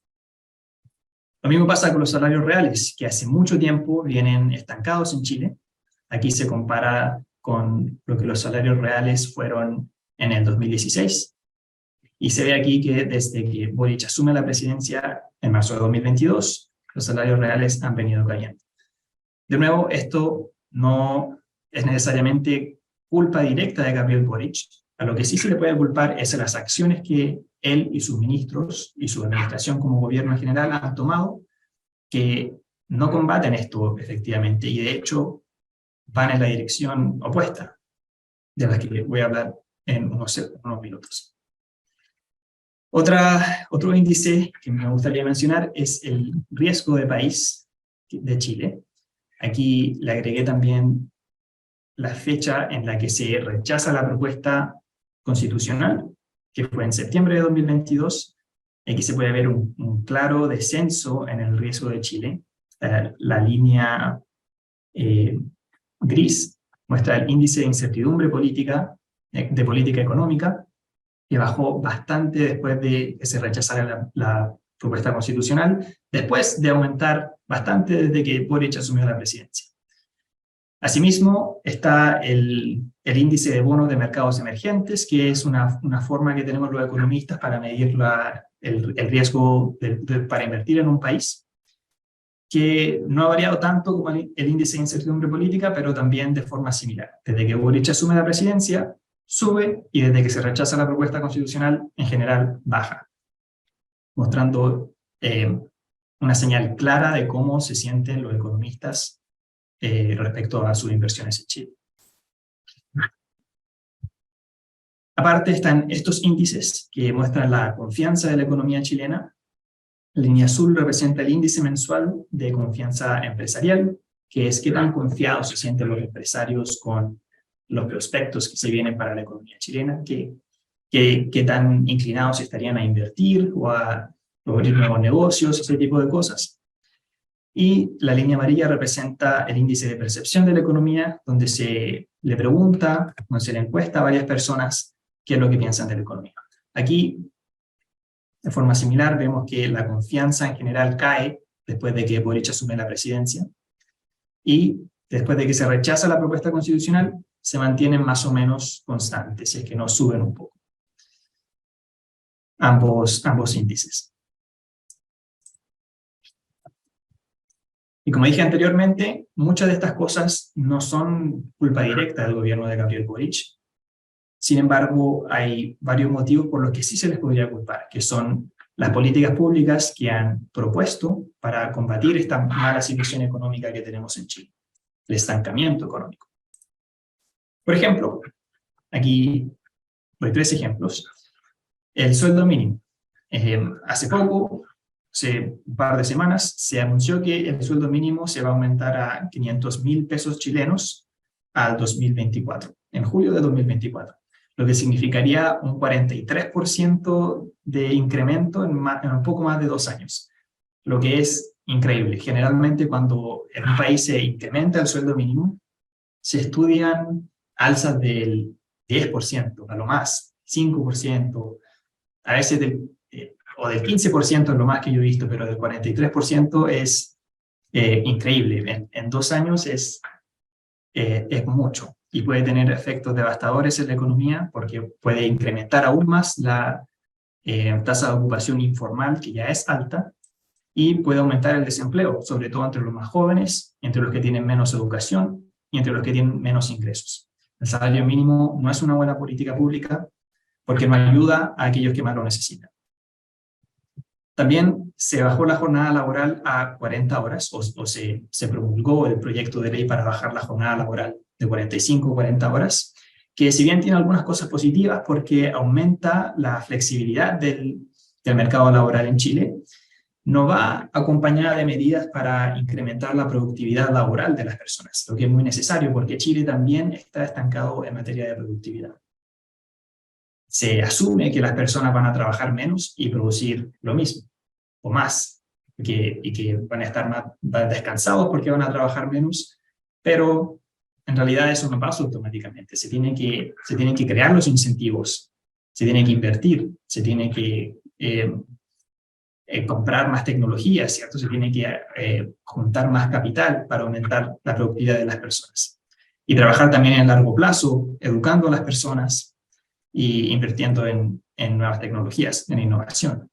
Lo mismo pasa con los salarios reales, que hace mucho tiempo vienen estancados en Chile. Aquí se compara con lo que los salarios reales fueron en el 2016. Y se ve aquí que desde que Boric asume la presidencia en marzo de 2022, los salarios reales han venido cayendo. De nuevo, esto no es necesariamente culpa directa de Gabriel Boric. A lo que sí se le puede culpar es a las acciones que él y sus ministros y su administración como gobierno en general han tomado, que no combaten esto efectivamente y de hecho van en la dirección opuesta, de la que voy a hablar en unos minutos. Otro índice que me gustaría mencionar es el riesgo de país de Chile. Aquí le agregué también la fecha en la que se rechaza la propuesta constitucional, que fue en septiembre de 2022. Aquí se puede ver un claro descenso en el riesgo de Chile. La línea gris muestra el índice de incertidumbre política, de política económica, que bajó bastante después de que se rechazara la propuesta constitucional, después de aumentar bastante desde que Boric asumió la presidencia. Asimismo, está el índice de bonos de mercados emergentes, que es una forma que tenemos los economistas para medir el riesgo para invertir en un país, que no ha variado tanto como el índice de incertidumbre política, pero también de forma similar. Desde que Boric asume la presidencia, sube, y desde que se rechaza la propuesta constitucional, en general, baja, mostrando una señal clara de cómo se sienten los economistas respecto a sus inversiones en Chile. Aparte están estos índices que muestran la confianza de la economía chilena. La línea azul representa el índice mensual de confianza empresarial, que es qué tan confiados se sienten los empresarios con los prospectos que se vienen para la economía chilena, qué tan inclinados estarían a invertir o a abrir nuevos negocios, ese tipo de cosas. Y la línea amarilla representa el índice de percepción de la economía, donde se le pregunta, donde se le encuesta a varias personas qué es lo que piensan de la economía. Aquí, de forma similar, vemos que la confianza en general cae después de que Boric asume la presidencia, y después de que se rechaza la propuesta constitucional, se mantienen más o menos constantes, es que no suben un poco ambos índices. Y como dije anteriormente, muchas de estas cosas no son culpa directa del gobierno de Gabriel Boric. Sin embargo, hay varios motivos por los que sí se les podría culpar, que son las políticas públicas que han propuesto para combatir esta mala situación económica que tenemos en Chile, el estancamiento económico. Por ejemplo, aquí doy 3 ejemplos. El sueldo mínimo. Hace poco, hace un par de semanas, se anunció que el sueldo mínimo se va a aumentar a 500.000 pesos chilenos al 2024, en julio de 2024, lo que significaría un 43% de incremento en un poco más de 2 años, lo que es increíble. Generalmente cuando en un país se incrementa el sueldo mínimo, se estudian alzas del 10%, a lo más, 5%, a veces o del 15% es lo más que yo he visto, pero del 43% es increíble. En 2 años es mucho y puede tener efectos devastadores en la economía porque puede incrementar aún más la tasa de ocupación informal, que ya es alta, y puede aumentar el desempleo, sobre todo entre los más jóvenes, entre los que tienen menos educación y entre los que tienen menos ingresos. El salario mínimo no es una buena política pública porque no ayuda a aquellos que más lo necesitan. También se bajó la jornada laboral a 40 horas, o se promulgó el proyecto de ley para bajar la jornada laboral de 45 a 40 horas, que si bien tiene algunas cosas positivas porque aumenta la flexibilidad del mercado laboral en Chile, no va acompañada de medidas para incrementar la productividad laboral de las personas, lo que es muy necesario porque Chile también está estancado en materia de productividad. Se asume que las personas van a trabajar menos y producir lo mismo, o más, y que van a estar más descansados porque van a trabajar menos, pero en realidad eso no pasa automáticamente. Se tienen que crear los incentivos, se tiene que invertir, se tiene que comprar más tecnología, ¿cierto? Se tiene que juntar más capital para aumentar la productividad de las personas. Y trabajar también en largo plazo, educando a las personas y invirtiendo en nuevas tecnologías, en innovación.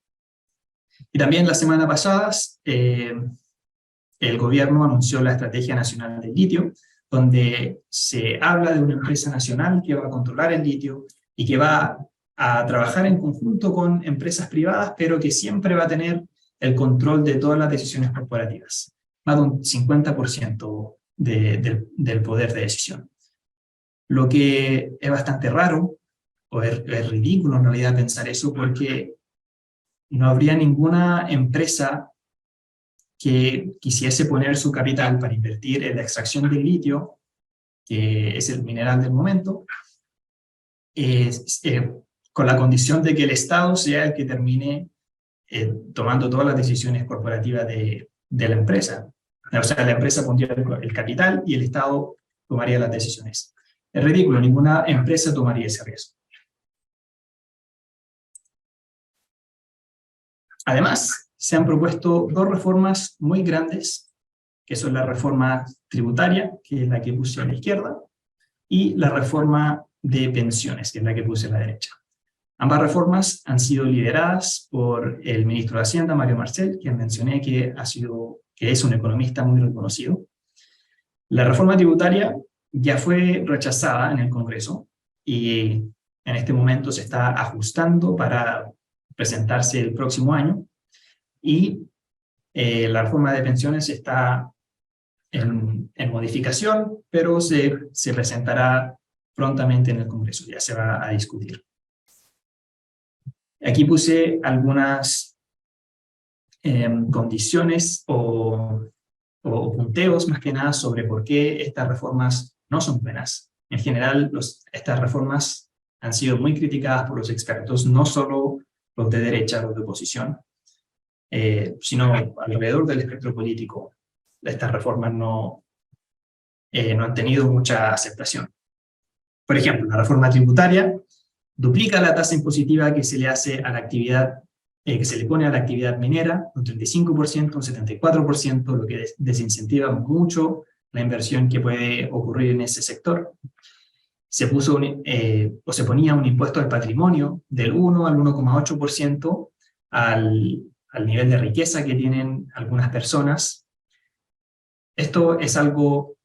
Y también la semana pasada el gobierno anunció la Estrategia Nacional del Litio, donde se habla de una empresa nacional que va a controlar el litio y que va a trabajar en conjunto con empresas privadas, pero que siempre va a tener el control de todas las decisiones corporativas, más de un 50% del poder de decisión. Lo que es bastante raro, o es ridículo en realidad pensar eso, porque no habría ninguna empresa que quisiese poner su capital para invertir en la extracción del litio, que es el mineral del momento, con la condición de que el Estado sea el que termine tomando todas las decisiones corporativas de la empresa. O sea, la empresa pondría el capital y el Estado tomaría las decisiones. Es ridículo, ninguna empresa tomaría ese riesgo. Además, se han propuesto 2 reformas muy grandes, que son la reforma tributaria, que es la que puse a la izquierda, y la reforma de pensiones, que es la que puse a la derecha. Ambas reformas han sido lideradas por el ministro de Hacienda, Mario Marcel, quien mencioné que es un economista muy reconocido. La reforma tributaria ya fue rechazada en el Congreso y en este momento se está ajustando para presentarse el próximo año, y la reforma de pensiones está en modificación, pero se presentará prontamente en el Congreso, ya se va a discutir. Aquí puse algunas condiciones o punteos más que nada sobre por qué estas reformas no son buenas. En general, estas reformas han sido muy criticadas por los expertos, no solo los de derecha, los de oposición, sino alrededor del espectro político. Estas reformas no han tenido mucha aceptación. Por ejemplo, la reforma tributaria duplica la tasa impositiva que se le hace a la actividad, que se le pone a la actividad minera, un 35%, un 74%, lo que desincentiva mucho la inversión que puede ocurrir en ese sector. Se ponía un impuesto al patrimonio del 1 al 1,8% al nivel de riqueza que tienen algunas personas, Esto es algo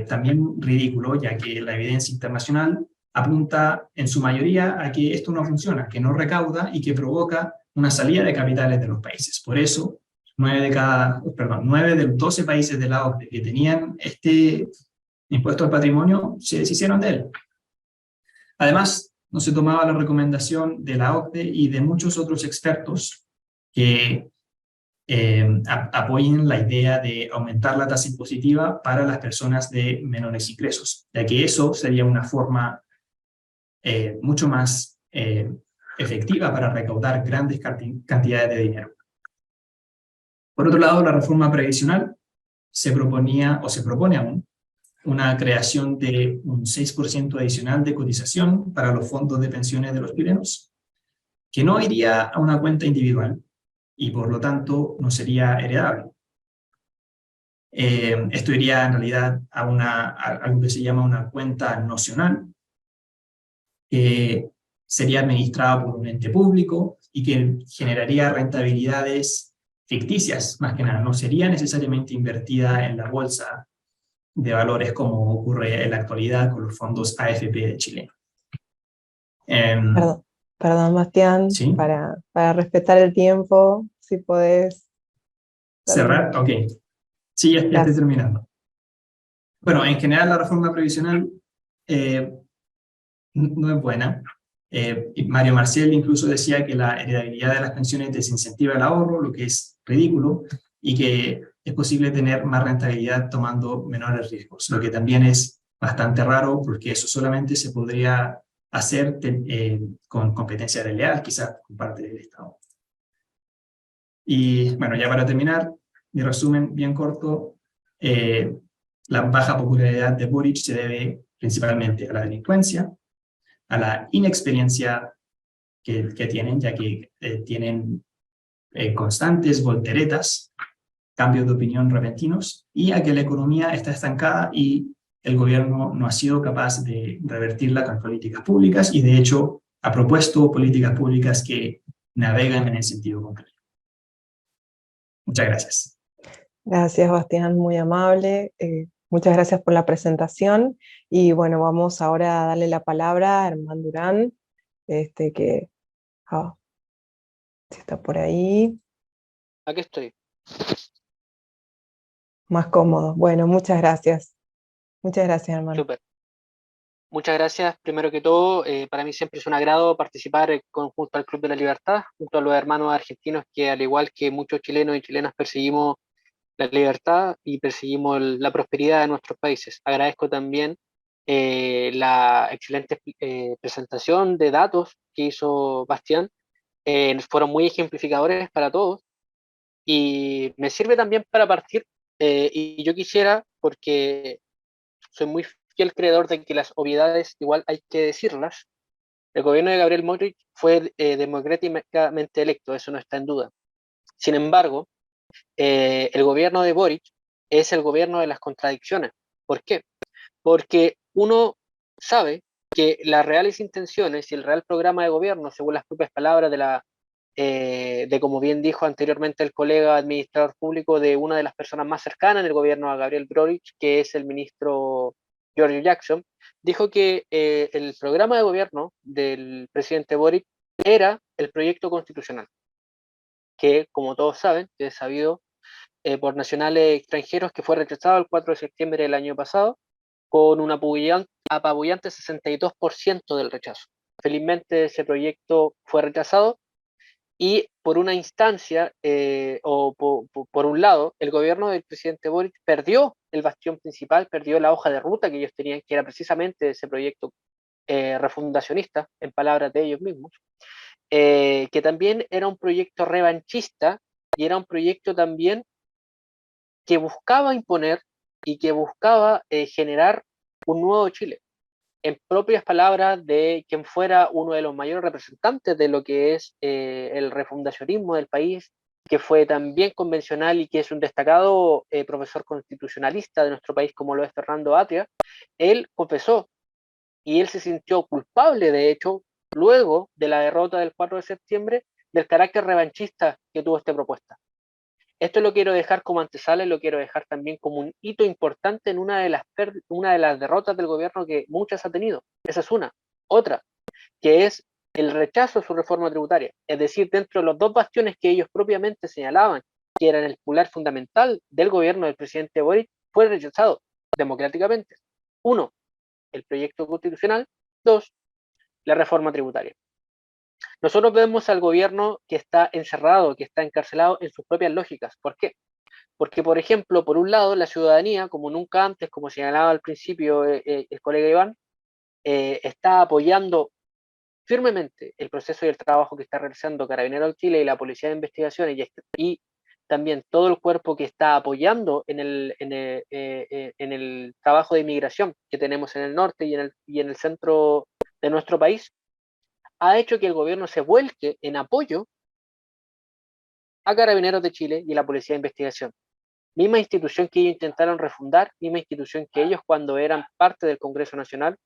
también ridículo, ya que la evidencia internacional apunta en su mayoría a que esto no funciona, que no recauda y que provoca una salida de capitales de los países. Por eso, 9 de los 12 países de la OCDE que tenían este impuesto al patrimonio se deshicieron de él. Además, no se tomaba la recomendación de la OCDE y de muchos otros expertos que apoyen la idea de aumentar la tasa impositiva para las personas de menores ingresos, ya que eso sería una forma mucho más efectiva para recaudar grandes cantidades de dinero. Por otro lado, la reforma previsional se proponía, o se propone aún, una creación de un 6% adicional de cotización para los fondos de pensiones de los chilenos, que no iría a una cuenta individual y por lo tanto no sería heredable. Esto iría en realidad a algo que se llama una cuenta nocional, que sería administrada por un ente público y que generaría rentabilidades ficticias, más que nada. No sería necesariamente invertida en la bolsa de valores como ocurre en la actualidad con los fondos AFP de Chile. Perdón, Bastián, ¿Sí? para respetar el tiempo, si podés ¿Cerrar? Ok. Sí, ya estoy terminando. Bueno, en general la reforma previsional no es buena. Mario Marcel incluso decía que la heredabilidad de las pensiones desincentiva el ahorro, lo que es ridículo, y que es posible tener más rentabilidad tomando menores riesgos, lo que también es bastante raro porque eso solamente se podría hacer con competencia desleal, quizás por parte del Estado. Y bueno, ya para terminar, mi resumen bien corto, la baja popularidad de Boric se debe principalmente a la delincuencia, a la inexperiencia que tienen, ya que tienen constantes volteretas, cambios de opinión repentinos, y a que la economía está estancada y el gobierno no ha sido capaz de revertirla con políticas públicas y de hecho ha propuesto políticas públicas que navegan en el sentido contrario. Muchas gracias. Gracias, Bastián, muy amable. Muchas gracias por la presentación. Y bueno, vamos ahora a darle la palabra a Herman Durán, que si está por ahí. Aquí estoy. Más cómodo. Bueno, muchas gracias. Muchas gracias, Herman. Súper. Muchas gracias. Primero que todo, para mí siempre es un agrado participar junto al Club de la Libertad, junto a los hermanos argentinos que, al igual que muchos chilenos y chilenas, perseguimos la libertad y perseguimos la prosperidad de nuestros países. Agradezco también la excelente presentación de datos que hizo Bastián. Fueron muy ejemplificadores para todos y me sirve también para partir. Y yo quisiera, porque soy muy fiel creador de que las obviedades igual hay que decirlas. El gobierno de Gabriel Boric fue democráticamente electo, eso no está en duda. Sin embargo, el gobierno de Boric es el gobierno de las contradicciones. ¿Por qué? Porque uno sabe que las reales intenciones y el real programa de gobierno, según las propias palabras de como bien dijo anteriormente el colega administrador público de una de las personas más cercanas en el gobierno a Gabriel Boric, que es el ministro Giorgio Jackson, dijo que el programa de gobierno del presidente Boric era el proyecto constitucional, que como todos saben, que es sabido por nacionales extranjeros, que fue rechazado el 4 de septiembre del año pasado, con un apabullante 62% del rechazo. Felizmente ese proyecto fue rechazado y por una instancia, por un lado, el gobierno del presidente Boric perdió el bastión principal, perdió la hoja de ruta que ellos tenían, que era precisamente ese proyecto refundacionista, en palabras de ellos mismos, que también era un proyecto revanchista y era un proyecto también que buscaba imponer y que buscaba generar un nuevo Chile. En propias palabras de quien fuera uno de los mayores representantes de lo que es el refundacionismo del país, que fue también convencional y que es un destacado profesor constitucionalista de nuestro país, como lo es Fernando Atria, él confesó y él se sintió culpable, de hecho, luego de la derrota del 4 de septiembre, del carácter revanchista que tuvo esta propuesta. Esto lo quiero dejar como antesala y lo quiero dejar también como un hito importante en una de las derrotas del gobierno que muchas ha tenido. Esa es una. Otra, que es el rechazo a su reforma tributaria. Es decir, dentro de los dos bastiones que ellos propiamente señalaban, que eran el pilar fundamental del gobierno del presidente Boric, fue rechazado democráticamente. Uno, el proyecto constitucional. Dos, la reforma tributaria. Nosotros vemos al gobierno que está encerrado, que está encarcelado en sus propias lógicas. ¿Por qué? Porque, por ejemplo, por un lado, la ciudadanía, como nunca antes, como señalaba al principio el colega Iván, está apoyando firmemente el proceso y el trabajo que está realizando Carabineros de Chile y la Policía de Investigaciones y también todo el cuerpo que está apoyando en el trabajo de inmigración que tenemos en el norte y en el centro de nuestro país, ha hecho que el gobierno se vuelque en apoyo a Carabineros de Chile y a la Policía de Investigación. Misma institución que ellos intentaron refundar, misma institución que ellos cuando eran parte del Congreso Nacional,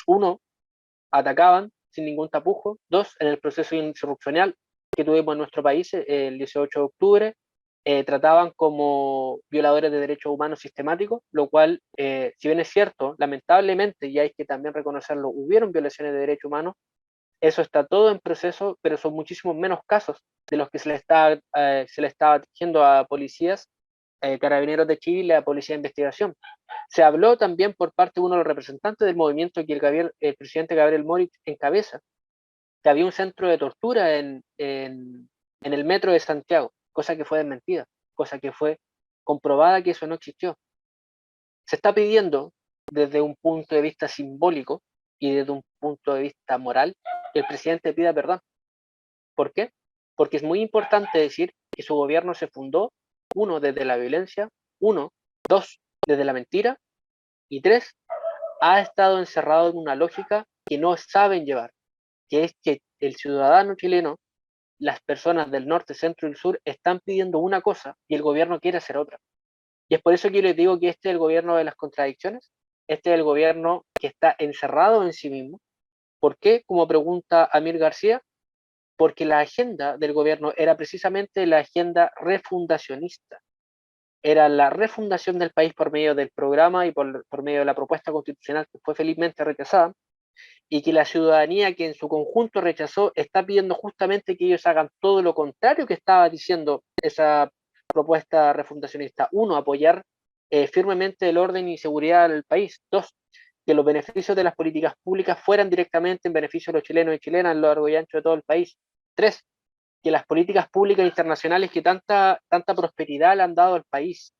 uno, atacaban sin ningún tapujo. Dos, en el proceso insurreccional que tuvimos en nuestro país el 18 de octubre, trataban como violadores de derechos humanos sistemáticos, lo cual, si bien es cierto, lamentablemente, y hay que también reconocerlo, hubieron violaciones de derechos humanos, eso está todo en proceso, pero son muchísimos menos casos de los que se le estaba diciendo a policías, carabineros de Chile y la Policía de Investigación. Se habló también por parte de uno de los representantes del movimiento que el presidente Gabriel Boric encabeza, que había un centro de tortura en el metro de Santiago, cosa que fue desmentida, cosa que fue comprobada que eso no existió. Se está pidiendo desde un punto de vista simbólico y desde un punto de vista moral que el presidente pida perdón. ¿Por qué? Porque es muy importante decir que su gobierno se fundó, uno, desde la violencia, uno, dos, desde la mentira, y tres, ha estado encerrado en una lógica que no saben llevar, que es que el ciudadano chileno, las personas del norte, centro y sur están pidiendo una cosa y el gobierno quiere hacer otra. Y es por eso que yo les digo que este es el gobierno de las contradicciones, este es el gobierno que está encerrado en sí mismo. ¿Por qué? Como pregunta Amir García, porque la agenda del gobierno era precisamente la agenda refundacionista. Era la refundación del país por medio del programa y por medio de la propuesta constitucional que fue felizmente rechazada, y que la ciudadanía que en su conjunto rechazó está pidiendo justamente que ellos hagan todo lo contrario que estaba diciendo esa propuesta refundacionista. Uno, apoyar firmemente el orden y seguridad del país. Dos, que los beneficios de las políticas públicas fueran directamente en beneficio de los chilenos y chilenas a lo largo y ancho de todo el país. Tres, que las políticas públicas internacionales que tanta prosperidad le han dado al país,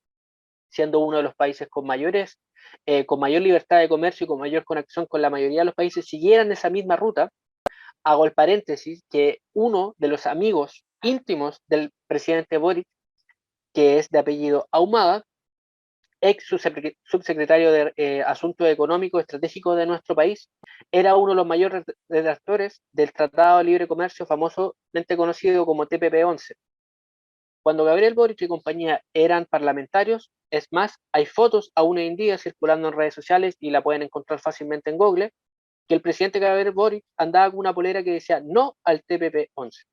siendo uno de los países con mayor libertad de comercio y con mayor conexión con la mayoría de los países, siguieran esa misma ruta. Hago el paréntesis que uno de los amigos íntimos del presidente Boric, que es de apellido Ahumada, ex subsecretario de Asuntos Económicos Estratégicos de nuestro país, era uno de los mayores detractores del Tratado de Libre Comercio, famosamente conocido como TPP-11. Cuando Gabriel Boric y compañía eran parlamentarios, es más, hay fotos aún hoy en día circulando en redes sociales y la pueden encontrar fácilmente en Google, que el presidente Gabriel Boric andaba con una polera que decía no al TPP-11.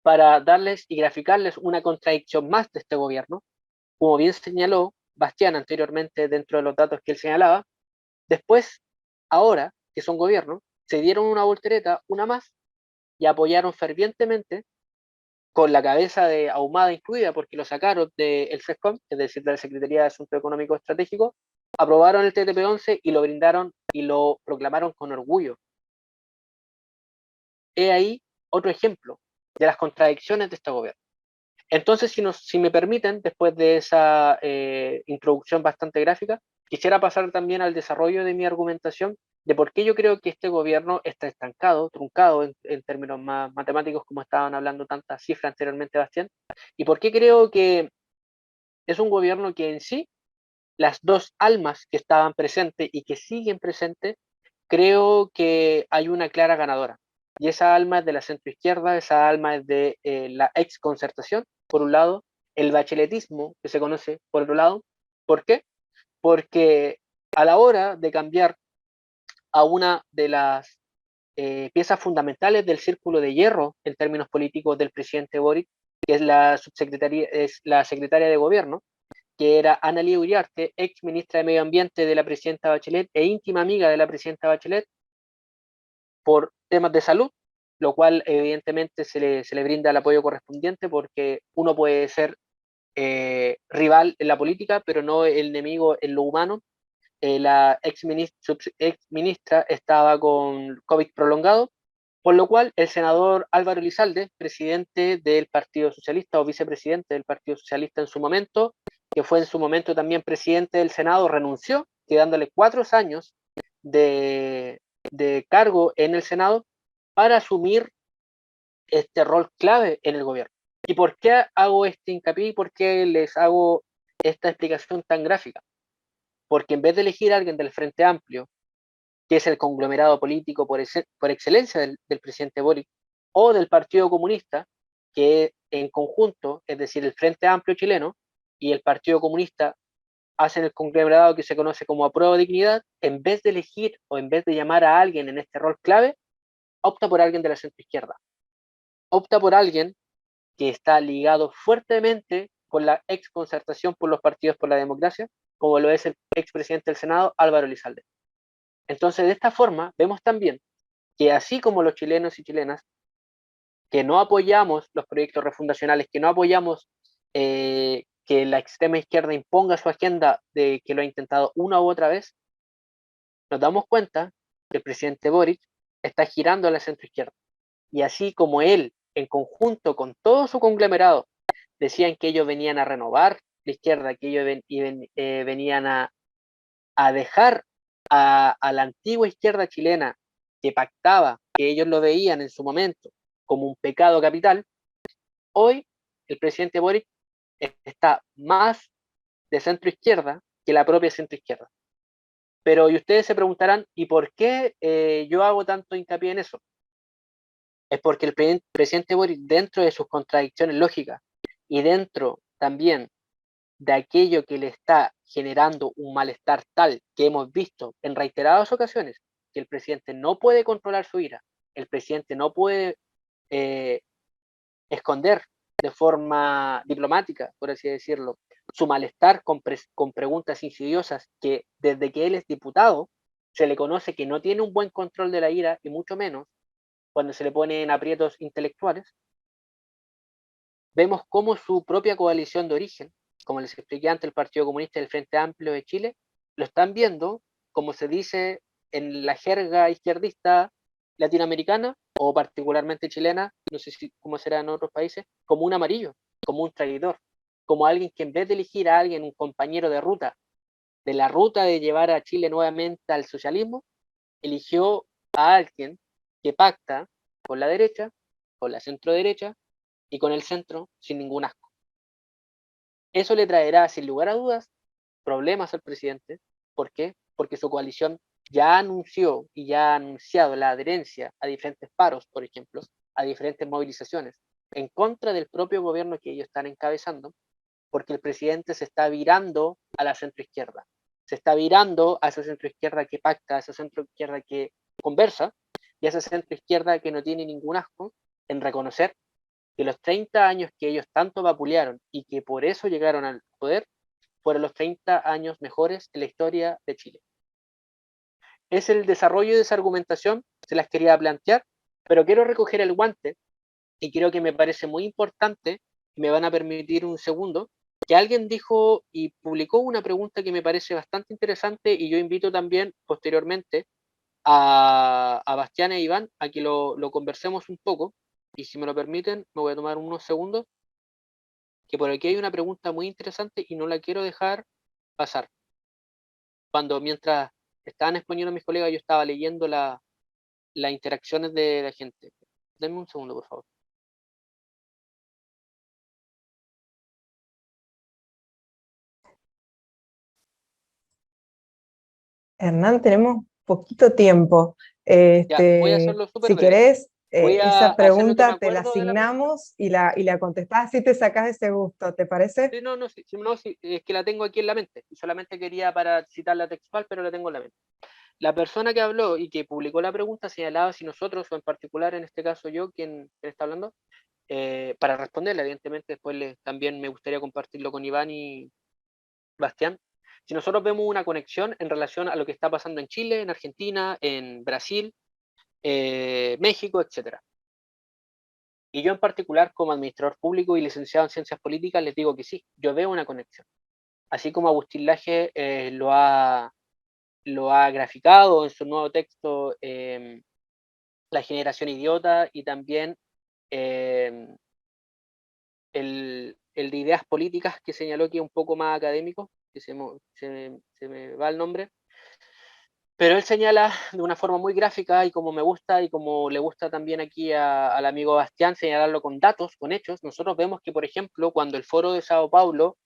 Para darles y graficarles una contradicción más de este gobierno, como bien señaló Bastián anteriormente dentro de los datos que él señalaba, después, ahora que son gobierno, se dieron una voltereta, una más, y apoyaron fervientemente, con la cabeza de Ahumada incluida, porque lo sacaron del SESCOM, es decir, de la Secretaría de Asuntos Económicos Estratégicos, aprobaron el TPP-11 y lo brindaron y lo proclamaron con orgullo. He ahí otro ejemplo de las contradicciones de este gobierno. Entonces, si me permiten, después de esa introducción bastante gráfica, quisiera pasar también al desarrollo de mi argumentación de por qué yo creo que este gobierno está estancado, truncado en términos más matemáticos, como estaban hablando tantas cifras anteriormente, Bastián, y por qué creo que es un gobierno que en sí, las dos almas que estaban presentes y que siguen presentes, creo que hay una clara ganadora. Y esa alma es de la centroizquierda, esa alma es de la exconcertación, por un lado, el bacheletismo, que se conoce por otro lado. ¿Por qué? Porque a la hora de cambiar a una de las piezas fundamentales del círculo de hierro en términos políticos del presidente Boric, que es la secretaria de gobierno, que era Ana Lía Uriarte, ex ministra de Medio Ambiente de la presidenta Bachelet e íntima amiga de la presidenta Bachelet, por temas de salud, lo cual evidentemente se le brinda el apoyo correspondiente, porque uno puede ser rival en la política, pero no el enemigo en lo humano. La ex ministra estaba con COVID prolongado, por lo cual el senador Álvaro Elizalde, presidente del Partido Socialista o vicepresidente del Partido Socialista en su momento, que fue en su momento también presidente del Senado, renunció, quedándole 4 años de cargo en el Senado para asumir este rol clave en el gobierno. ¿Y por qué hago este hincapié y por qué les hago esta explicación tan gráfica? Porque en vez de elegir a alguien del Frente Amplio, que es el conglomerado político por excelencia del presidente Boric, o del Partido Comunista, que en conjunto, es decir, el Frente Amplio chileno y el Partido Comunista, hacen el conglomerado que se conoce como Apruebo Dignidad, en vez de elegir o en vez de llamar a alguien en este rol clave, opta por alguien de la centroizquierda. Opta por alguien que está ligado fuertemente con la ex concertación por los partidos por la democracia, como lo es el expresidente del Senado, Álvaro Elizalde. Entonces, de esta forma, vemos también que así como los chilenos y chilenas que no apoyamos los proyectos refundacionales, que no apoyamos que la extrema izquierda imponga su agenda, de que lo ha intentado una u otra vez, nos damos cuenta que el presidente Boric está girando a la centroizquierda. Y así como él, en conjunto con todo su conglomerado, decían que ellos venían a renovar la izquierda, que ellos venían a dejar a la antigua izquierda chilena que pactaba, que ellos lo veían en su momento como un pecado capital, hoy el presidente Boric está más de centro izquierda que la propia centro izquierda. Pero y ustedes se preguntarán, ¿y por qué yo hago tanto hincapié en eso? Es porque el presidente Boric, dentro de sus contradicciones lógicas y dentro también de aquello que le está generando un malestar tal que hemos visto en reiteradas ocasiones, que el presidente no puede controlar su ira, el presidente no puede esconder de forma diplomática, por así decirlo, su malestar con preguntas insidiosas que desde que él es diputado se le conoce que no tiene un buen control de la ira y mucho menos cuando se le ponen aprietos intelectuales. Vemos cómo su propia coalición de origen, como les expliqué antes, el Partido Comunista y el Frente Amplio de Chile, lo están viendo, como se dice en la jerga izquierdista latinoamericana, o particularmente chilena, no sé cómo será en otros países, como un amarillo, como un traidor, como alguien que en vez de elegir a alguien, un compañero de la ruta de llevar a Chile nuevamente al socialismo, eligió a alguien que pacta con la derecha, con la centro derecha, y con el centro sin ningún asco. Eso le traerá, sin lugar a dudas, problemas al presidente. ¿Por qué? Porque su coalición ya anunció y ya ha anunciado la adherencia a diferentes paros, por ejemplo, a diferentes movilizaciones, en contra del propio gobierno que ellos están encabezando, porque el presidente se está virando a la centroizquierda. Se está virando a esa centroizquierda que pacta, a esa centroizquierda que conversa, y a esa centroizquierda que no tiene ningún asco en reconocer que los 30 años que ellos tanto vapulearon y que por eso llegaron al poder fueron los 30 años mejores en la historia de Chile. Es el desarrollo de esa argumentación, se las quería plantear, pero quiero recoger el guante y creo que me parece muy importante, y me van a permitir un segundo, que alguien dijo y publicó una pregunta que me parece bastante interesante, y yo invito también posteriormente a Bastián e Iván a que lo conversemos un poco, y si me lo permiten, me voy a tomar unos segundos, que por aquí hay una pregunta muy interesante y no la quiero dejar pasar. Mientras estaban exponiendo a mis colegas, yo estaba leyendo las interacciones de la gente. Denme un segundo, por favor. Hernán, tenemos poquito tiempo. Ya, voy a hacerlo súper Si breve. querés, Voy a esa hacer lo que me pregunta te la acuerdo de la pregunta. asignamos y la contestás, así te sacás ese gusto, ¿te parece? Sí, no, es que la tengo aquí en la mente. Y solamente quería para citarla textual, pero la tengo en la mente. La persona que habló y que publicó la pregunta señalaba si nosotros, o en particular en este caso yo, quien está hablando, para responderle, evidentemente, después también me gustaría compartirlo con Iván y Bastián. Si nosotros vemos una conexión en relación a lo que está pasando en Chile, en Argentina, en Brasil, México, etc. Y yo en particular, como administrador público y licenciado en ciencias políticas, les digo que sí, yo veo una conexión. Así como Agustín Laje lo ha graficado en su nuevo texto, La generación idiota, y también el de ideas políticas, que señaló que es un poco más académico, que se me va el nombre, pero él señala de una forma muy gráfica, y como me gusta y como le gusta también aquí al amigo Bastián, señalarlo con datos, con hechos. Nosotros vemos que, por ejemplo, cuando el Foro de Sao Paulo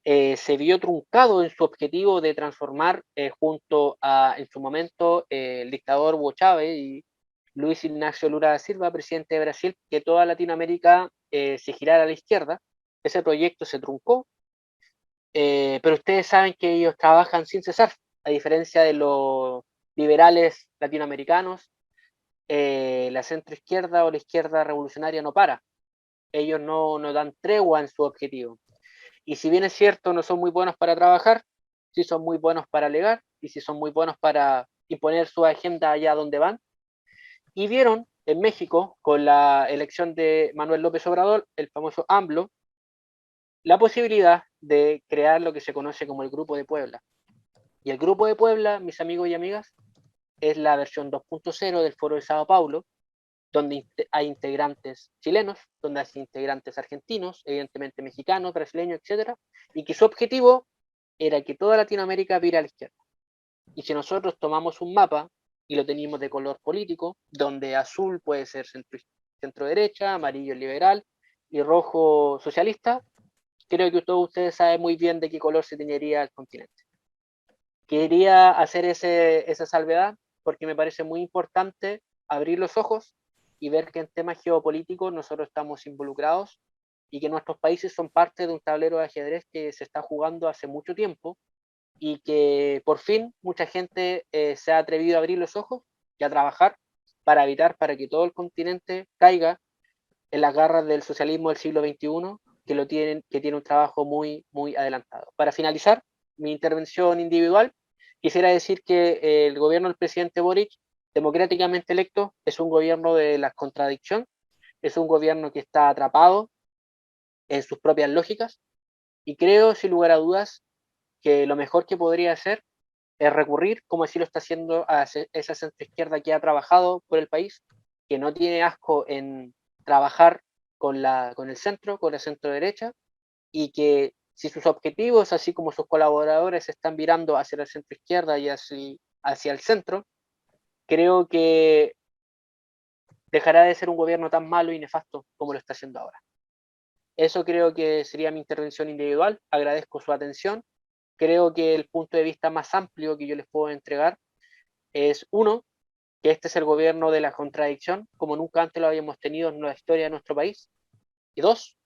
se vio truncado en su objetivo de transformar, junto a, en su momento, el dictador Hugo Chávez y Luis Ignacio Lula da Silva, presidente de Brasil, que toda Latinoamérica se girara a la izquierda. Ese proyecto se truncó, pero ustedes saben que ellos trabajan sin cesar, a diferencia de los liberales latinoamericanos. La centroizquierda o la izquierda revolucionaria no para. Ellos no dan tregua en su objetivo. Y si bien es cierto, no son muy buenos para trabajar, sí son muy buenos para alegar, y sí son muy buenos para imponer su agenda allá donde van. Y vieron en México, con la elección de Manuel López Obrador, el famoso AMLO, la posibilidad de crear lo que se conoce como el Grupo de Puebla. Y el Grupo de Puebla, mis amigos y amigas, es la versión 2.0 del Foro de Sao Paulo, donde hay integrantes chilenos, donde hay integrantes argentinos, evidentemente mexicanos, brasileños, etc. Y que su objetivo era que toda Latinoamérica viera a la izquierda. Y si nosotros tomamos un mapa y lo tenemos de color político, donde azul puede ser centro derecha, amarillo liberal y rojo socialista, creo que todos ustedes saben muy bien de qué color se teñiría el continente. Quería hacer esa salvedad porque me parece muy importante abrir los ojos y ver que en temas geopolíticos nosotros estamos involucrados, y que nuestros países son parte de un tablero de ajedrez que se está jugando hace mucho tiempo, y que por fin mucha gente se ha atrevido a abrir los ojos y a trabajar para evitar para que todo el continente caiga en las garras del socialismo del siglo XXI, que tiene un trabajo muy, muy adelantado. Para finalizar mi intervención individual, quisiera decir que el gobierno del presidente Boric, democráticamente electo, es un gobierno de la contradicción, es un gobierno que está atrapado en sus propias lógicas, y creo, sin lugar a dudas, que lo mejor que podría hacer es recurrir, como así lo está haciendo, a esa centroizquierda que ha trabajado por el país, que no tiene asco en trabajar con el centro, con la centro derecha, y que si sus objetivos, así como sus colaboradores, están virando hacia la centro izquierda y hacia el centro, creo que dejará de ser un gobierno tan malo y nefasto como lo está haciendo ahora. Eso creo que sería mi intervención individual. Agradezco su atención. Creo que el punto de vista más amplio que yo les puedo entregar es, uno, que este es el gobierno de la contradicción, como nunca antes lo habíamos tenido en la historia de nuestro país. Y dos,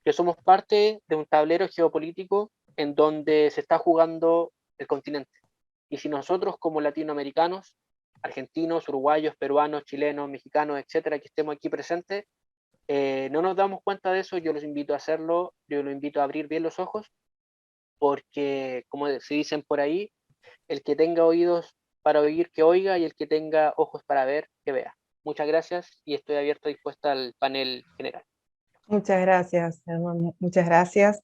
que somos parte de un tablero geopolítico en donde se está jugando el continente. Y si nosotros, como latinoamericanos, argentinos, uruguayos, peruanos, chilenos, mexicanos, etcétera, que estemos aquí presentes, no nos damos cuenta de eso, yo los invito a hacerlo, yo los invito a abrir bien los ojos, porque, como se dicen por ahí, el que tenga oídos para oír, que oiga, y el que tenga ojos para ver, que vea. Muchas gracias, y estoy abierto y dispuesta al panel general. Muchas gracias, Hernán, muchas gracias.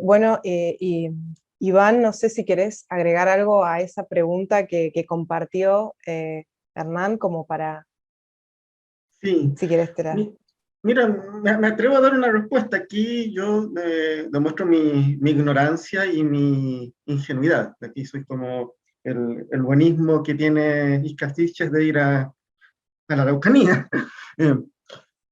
Bueno, y Iván, no sé si querés agregar algo a esa pregunta que compartió Hernán, como para, Sí. si querés Mira, me atrevo a dar una respuesta. Aquí yo demuestro mi ignorancia y mi ingenuidad. Aquí soy como el buenismo que tiene Iscas de ir a la Araucanía.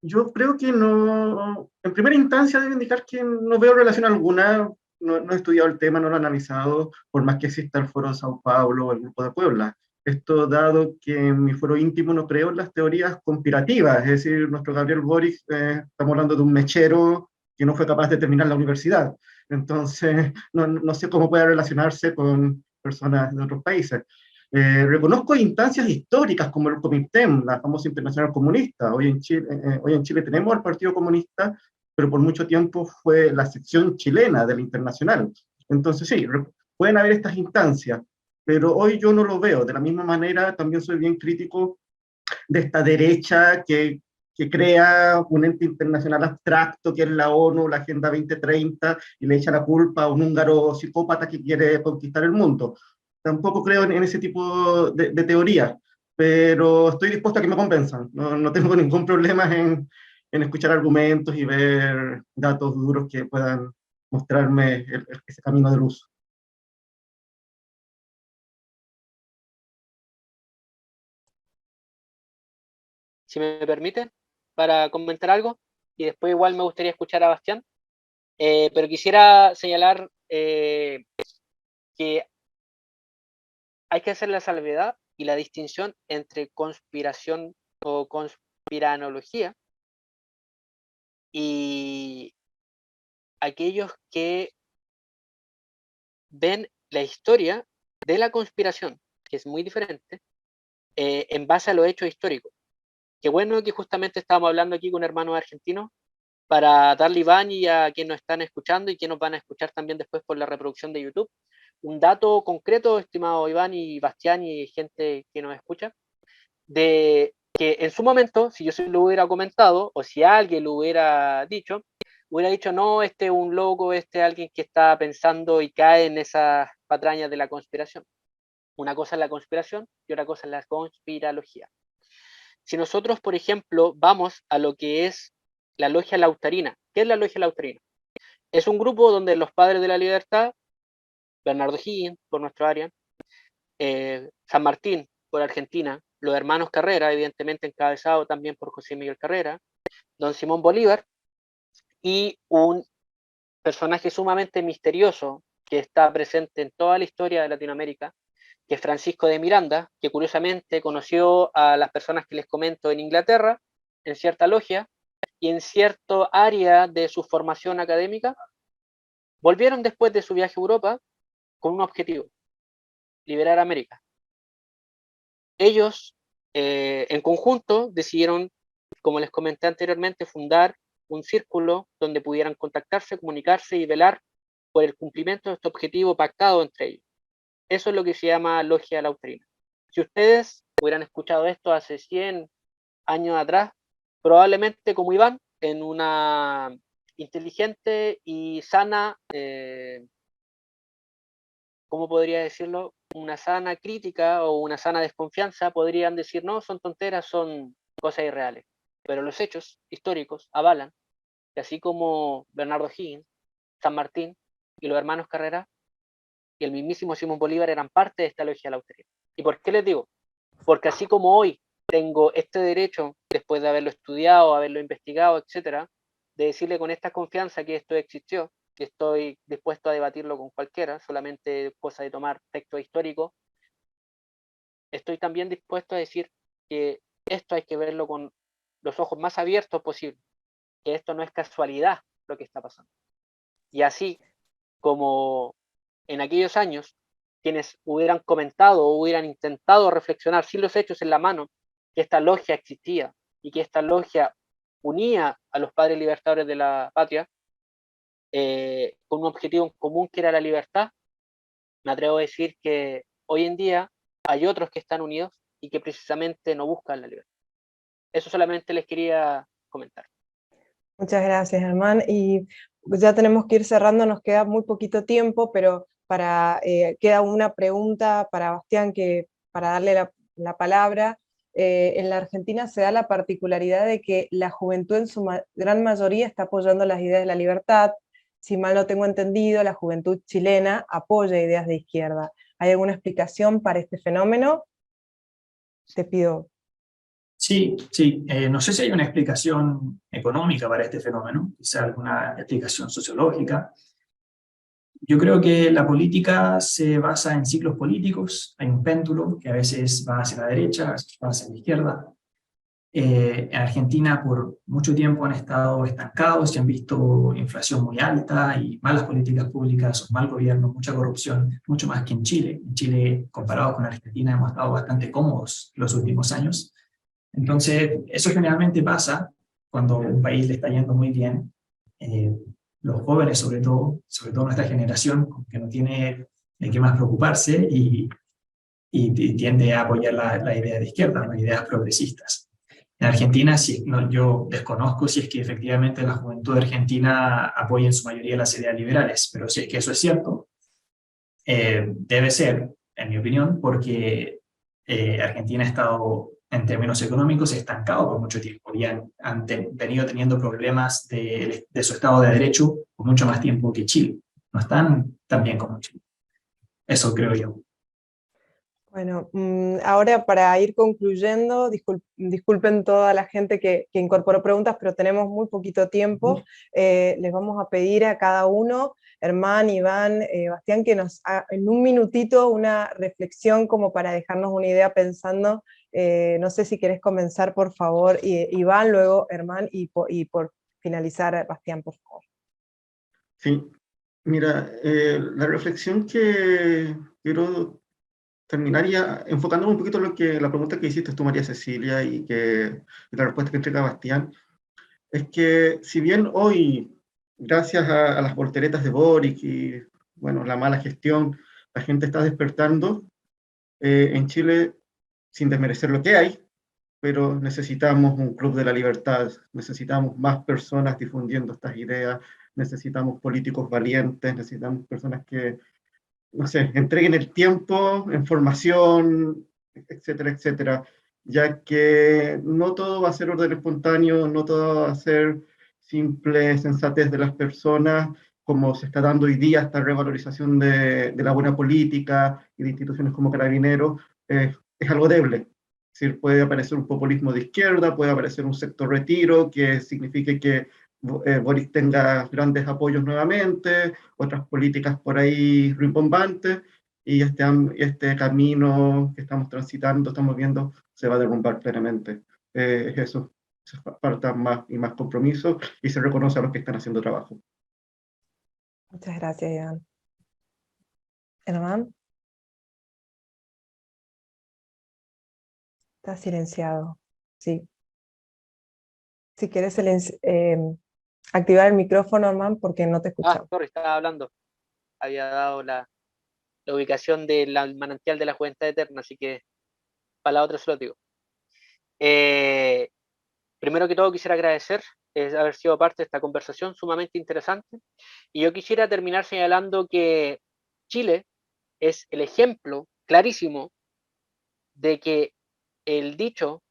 Yo creo que no, en primera instancia debo indicar que no veo relación alguna, no he estudiado el tema, no lo he analizado, por más que exista el Foro de Sao Paulo o el Grupo de Puebla. Esto dado que en mi foro íntimo no creo en las teorías conspirativas, es decir, nuestro Gabriel Boric, estamos hablando de un mechero que no fue capaz de terminar la universidad. Entonces, no sé cómo puede relacionarse con personas de otros países. Reconozco instancias históricas como el Comitém, la famosa Internacional Comunista. Hoy en Chile tenemos al Partido Comunista, pero por mucho tiempo fue la sección chilena de la Internacional. Entonces sí, pueden haber estas instancias, pero hoy yo no lo veo. De la misma manera, también soy bien crítico de esta derecha que crea un ente internacional abstracto que es la ONU, la Agenda 2030, y le echa la culpa a un húngaro psicópata que quiere conquistar el mundo. Tampoco creo en ese tipo de teoría, pero estoy dispuesto a que me convenzan. No tengo ningún problema en escuchar argumentos y ver datos duros que puedan mostrarme ese camino de luz. Si me permiten, para comentar algo, y después igual me gustaría escuchar a Bastián, pero quisiera señalar que hay que hacer la salvedad y la distinción entre conspiración o conspiranología y aquellos que ven la historia de la conspiración, que es muy diferente, en base a los hechos históricos. Qué bueno que justamente estábamos hablando aquí con hermanos argentinos para darle Iván y a quienes nos están escuchando y quienes nos van a escuchar también después por la reproducción de YouTube, un dato concreto, estimado Iván y Bastián y gente que nos escucha, de que en su momento, si yo se lo hubiera comentado, o si alguien lo hubiera dicho no, este es un loco, este es alguien que está pensando y cae en esas patrañas de la conspiración. Una cosa es la conspiración y otra cosa es la conspirología. Si nosotros, por ejemplo, vamos a lo que es la Logia Lautarina, ¿qué es la Logia Lautarina? Es un grupo donde los Padres de la Libertad, Bernardo Higgins, por nuestra área, San Martín, por Argentina, los hermanos Carrera, evidentemente encabezado también por José Miguel Carrera, don Simón Bolívar, y un personaje sumamente misterioso que está presente en toda la historia de Latinoamérica, que es Francisco de Miranda, que curiosamente conoció a las personas que les comento en Inglaterra, en cierta logia, y en cierto área de su formación académica, volvieron después de su viaje a Europa con un objetivo: liberar América. Ellos, en conjunto, decidieron, como les comenté anteriormente, fundar un círculo donde pudieran contactarse, comunicarse y velar por el cumplimiento de este objetivo pactado entre ellos. Eso es lo que se llama Logia Lautarina. Si ustedes hubieran escuchado esto hace 100 años atrás, probablemente como Iván, en una inteligente y sana, ¿cómo podría decirlo? Una sana crítica o una sana desconfianza, podrían decir, no, son tonteras, son cosas irreales. Pero los hechos históricos avalan que así como Bernardo Higgins, San Martín y los hermanos Carrera y el mismísimo Simón Bolívar eran parte de esta Logia Lautarina. ¿Y por qué les digo? Porque así como hoy tengo este derecho, después de haberlo estudiado, haberlo investigado, etcétera, de decirle con esta confianza que esto existió, que estoy dispuesto a debatirlo con cualquiera, solamente cosa de tomar texto histórico, estoy también dispuesto a decir que esto hay que verlo con los ojos más abiertos posible, que esto no es casualidad lo que está pasando. Y así como en aquellos años, quienes hubieran comentado o hubieran intentado reflexionar sin los hechos en la mano, que esta logia existía y que esta logia unía a los padres libertadores de la patria con un objetivo en común que era la libertad, me atrevo a decir que hoy en día hay otros que están unidos y que precisamente no buscan la libertad. Eso solamente les quería comentar. Muchas gracias, Germán. Y ya tenemos que ir cerrando, nos queda muy poquito tiempo, pero queda una pregunta para Bastián, para darle la palabra. En la Argentina se da la particularidad de que la juventud en su gran mayoría está apoyando las ideas de la libertad. Si mal no tengo entendido, la juventud chilena apoya ideas de izquierda. ¿Hay alguna explicación para este fenómeno? Te pido. Sí. No sé si hay una explicación económica para este fenómeno, quizá alguna explicación sociológica. Yo creo que la política se basa en ciclos políticos, hay un péndulo que a veces va hacia la derecha, a veces va hacia la izquierda. En Argentina por mucho tiempo han estado estancados, se han visto inflación muy alta y malas políticas públicas, mal gobierno, mucha corrupción, mucho más que en Chile. En Chile, comparado con Argentina, hemos estado bastante cómodos los últimos años. Entonces, eso generalmente pasa cuando un país le está yendo muy bien. Los jóvenes, sobre todo nuestra generación, que no tiene de qué más preocuparse y tiende a apoyar la idea de izquierda, las ideas progresistas. En Argentina, yo desconozco si es que efectivamente la juventud argentina apoya en su mayoría las ideas liberales, pero si es que eso es cierto, debe ser, en mi opinión, porque Argentina ha estado, en términos económicos, estancado por mucho tiempo y han venido teniendo problemas de su Estado de Derecho por mucho más tiempo que Chile. No están tan bien como Chile. Eso creo yo. Bueno, ahora para ir concluyendo, disculpen toda la gente que incorporó preguntas, pero tenemos muy poquito tiempo. Les vamos a pedir a cada uno, Herman, Iván, Bastián, que nos haga en un minutito una reflexión como para dejarnos una idea pensando. No sé si querés comenzar, por favor, Iván, luego Herman, y por finalizar, Bastián, por favor. Sí, mira, la reflexión que quiero terminaría enfocándome un poquito en la pregunta que hiciste tú, María Cecilia, y la respuesta que entrega Bastián, es que si bien hoy, gracias a las volteretas de Boric y, bueno, la mala gestión, la gente está despertando, en Chile, sin desmerecer lo que hay, pero necesitamos un club de la libertad, necesitamos más personas difundiendo estas ideas, necesitamos políticos valientes, necesitamos personas que, no sé, entreguen el tiempo en formación, etcétera, etcétera, ya que no todo va a ser orden espontáneo, no todo va a ser simple sensatez de las personas, como se está dando hoy día esta revalorización de la buena política y de instituciones como Carabineros, es algo débil. Es decir, puede aparecer un populismo de izquierda, puede aparecer un sector retiro que signifique que Boric tenga grandes apoyos nuevamente, otras políticas por ahí rimbombantes, y este camino que estamos transitando, estamos viendo, se va a derrumbar plenamente. Es eso, se falta más y más compromiso y se reconoce a los que están haciendo trabajo. Muchas gracias, Iván. Herman. Está silenciado, sí. Si quieres activar el micrófono, Herman, porque no te escuchamos. Sorry, estaba hablando. Había dado la ubicación del manantial de la juventud eterna, así que para la otra se lo digo. Primero que todo quisiera agradecer haber sido parte de esta conversación sumamente interesante, y yo quisiera terminar señalando que Chile es el ejemplo clarísimo de que el dicho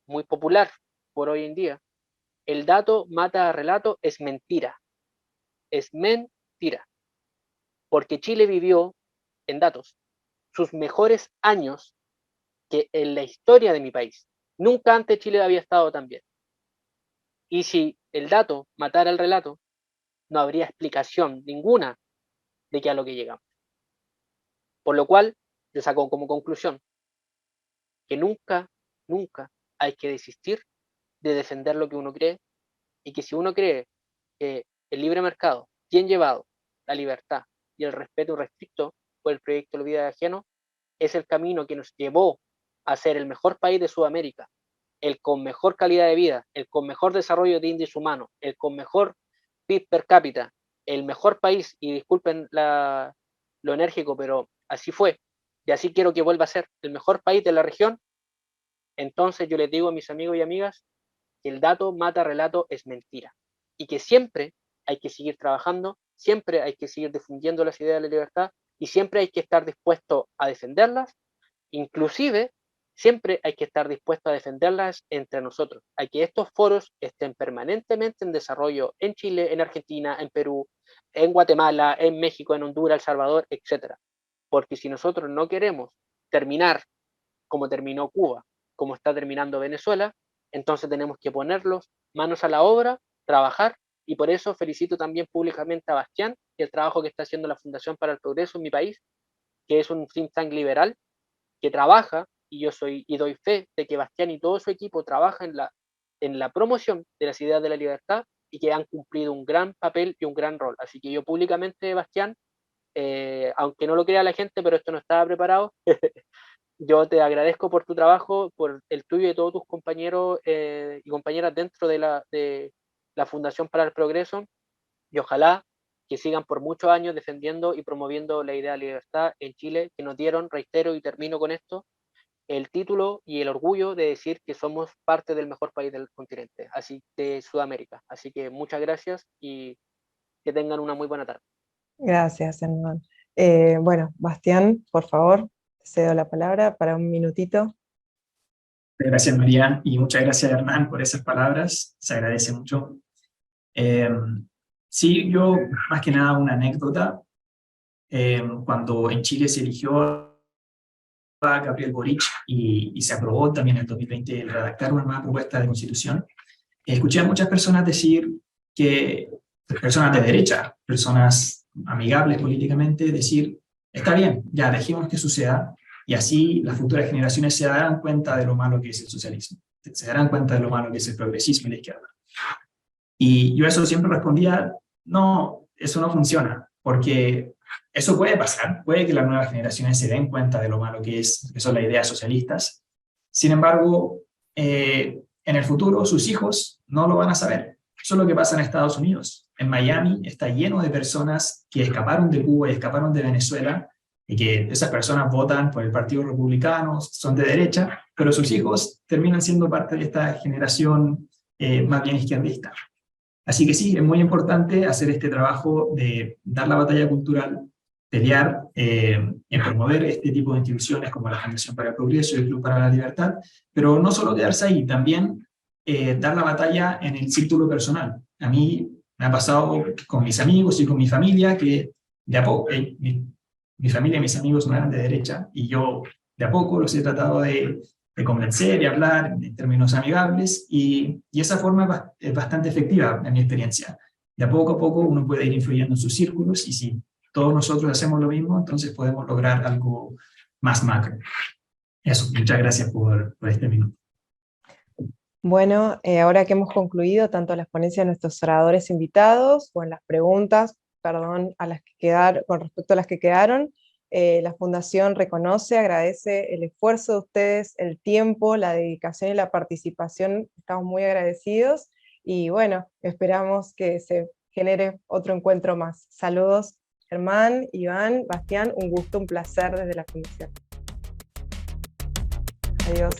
muy popular por hoy en día, el dato mata a relato, es mentira. Es mentira. Porque Chile vivió, en datos, sus mejores años que en la historia de mi país. Nunca antes Chile había estado tan bien. Y si el dato matara el relato, no habría explicación ninguna de qué a lo que llegamos. Por lo cual, yo saco como conclusión que nunca, nunca hay que desistir de defender lo que uno cree, y que si uno cree que el libre mercado, bien llevado, la libertad y el respeto irrestricto por el proyecto de vida ajeno, es el camino que nos llevó a ser el mejor país de Sudamérica, el con mejor calidad de vida, el con mejor desarrollo de índice humano, el con mejor PIB per cápita, el mejor país, y disculpen lo enérgico, pero así fue, y así quiero que vuelva a ser el mejor país de la región. Entonces yo les digo a mis amigos y amigas que el dato mata relato es mentira, y que siempre hay que seguir trabajando, siempre hay que seguir difundiendo las ideas de la libertad, y siempre hay que estar dispuesto a defenderlas. Inclusive, siempre hay que estar dispuesto a defenderlas entre nosotros, a que estos foros estén permanentemente en desarrollo en Chile, en Argentina, en Perú, en Guatemala, en México, en Honduras, El Salvador, etc. Porque si nosotros no queremos terminar como terminó Cuba, como está terminando Venezuela, entonces tenemos que ponerlos manos a la obra, trabajar, y por eso felicito también públicamente a Bastián y el trabajo que está haciendo la Fundación para el Progreso en mi país, que es un think tank liberal que trabaja y doy fe de que Bastián y todo su equipo trabajan en la promoción de las ideas de la libertad y que han cumplido un gran papel y un gran rol. Así que yo públicamente, Bastián, aunque no lo crea la gente, pero esto no estaba preparado, yo te agradezco por tu trabajo, por el tuyo y de todos tus compañeros y compañeras dentro de la Fundación para el Progreso, y ojalá que sigan por muchos años defendiendo y promoviendo la idea de libertad en Chile, que nos dieron, reitero y termino con esto, el título y el orgullo de decir que somos parte del mejor país del continente, así de Sudamérica. Así que muchas gracias y que tengan una muy buena tarde. Gracias, Hernán. Bueno, Bastián, por favor, te cedo la palabra para un minutito. Gracias, María, y muchas gracias, Hernán, por esas palabras. Se agradece mucho. Sí, yo, más que nada, una anécdota. Cuando en Chile se eligió a Gabriel Boric y se aprobó también en el 2020 el redactar una nueva propuesta de constitución, escuché a muchas personas decir que, personas de derecha, personas amigables políticamente, decir, está bien, ya dejemos que suceda, y así las futuras generaciones se darán cuenta de lo malo que es el socialismo, se darán cuenta de lo malo que es el progresismo y la izquierda. Y yo a eso siempre respondía, no, eso no funciona, porque eso puede pasar, puede que las nuevas generaciones se den cuenta de lo malo que son las ideas socialistas. Sin embargo, en el futuro sus hijos no lo van a saber. Eso es lo que pasa en Estados Unidos. En Miami está lleno de personas que escaparon de Cuba y escaparon de Venezuela, y que esas personas votan por el Partido Republicano, son de derecha, pero sus hijos terminan siendo parte de esta generación más bien izquierdista. Así que sí, es muy importante hacer este trabajo de dar la batalla cultural, pelear en promover este tipo de instituciones como la Fundación para el Progreso y el Club para la Libertad, pero no solo quedarse ahí, también dar la batalla en el círculo personal. A mí me ha pasado con mis amigos y con mi familia que de a poco, mi familia y mis amigos no eran de derecha, y yo de a poco los he tratado de convencer y hablar en términos amigables, y esa forma es bastante efectiva en mi experiencia. De a poco uno puede ir influyendo en sus círculos, y si todos nosotros hacemos lo mismo, entonces podemos lograr algo más macro. Eso, muchas gracias por este minuto. Bueno, ahora que hemos concluido tanto las ponencias de nuestros oradores invitados, o en las preguntas, perdón, con respecto a las que quedaron, la Fundación reconoce, agradece el esfuerzo de ustedes, el tiempo, la dedicación y la participación. Estamos muy agradecidos, y bueno, esperamos que se genere otro encuentro más. Saludos, Germán, Iván, Bastián, un gusto, un placer desde la Fundación. Adiós.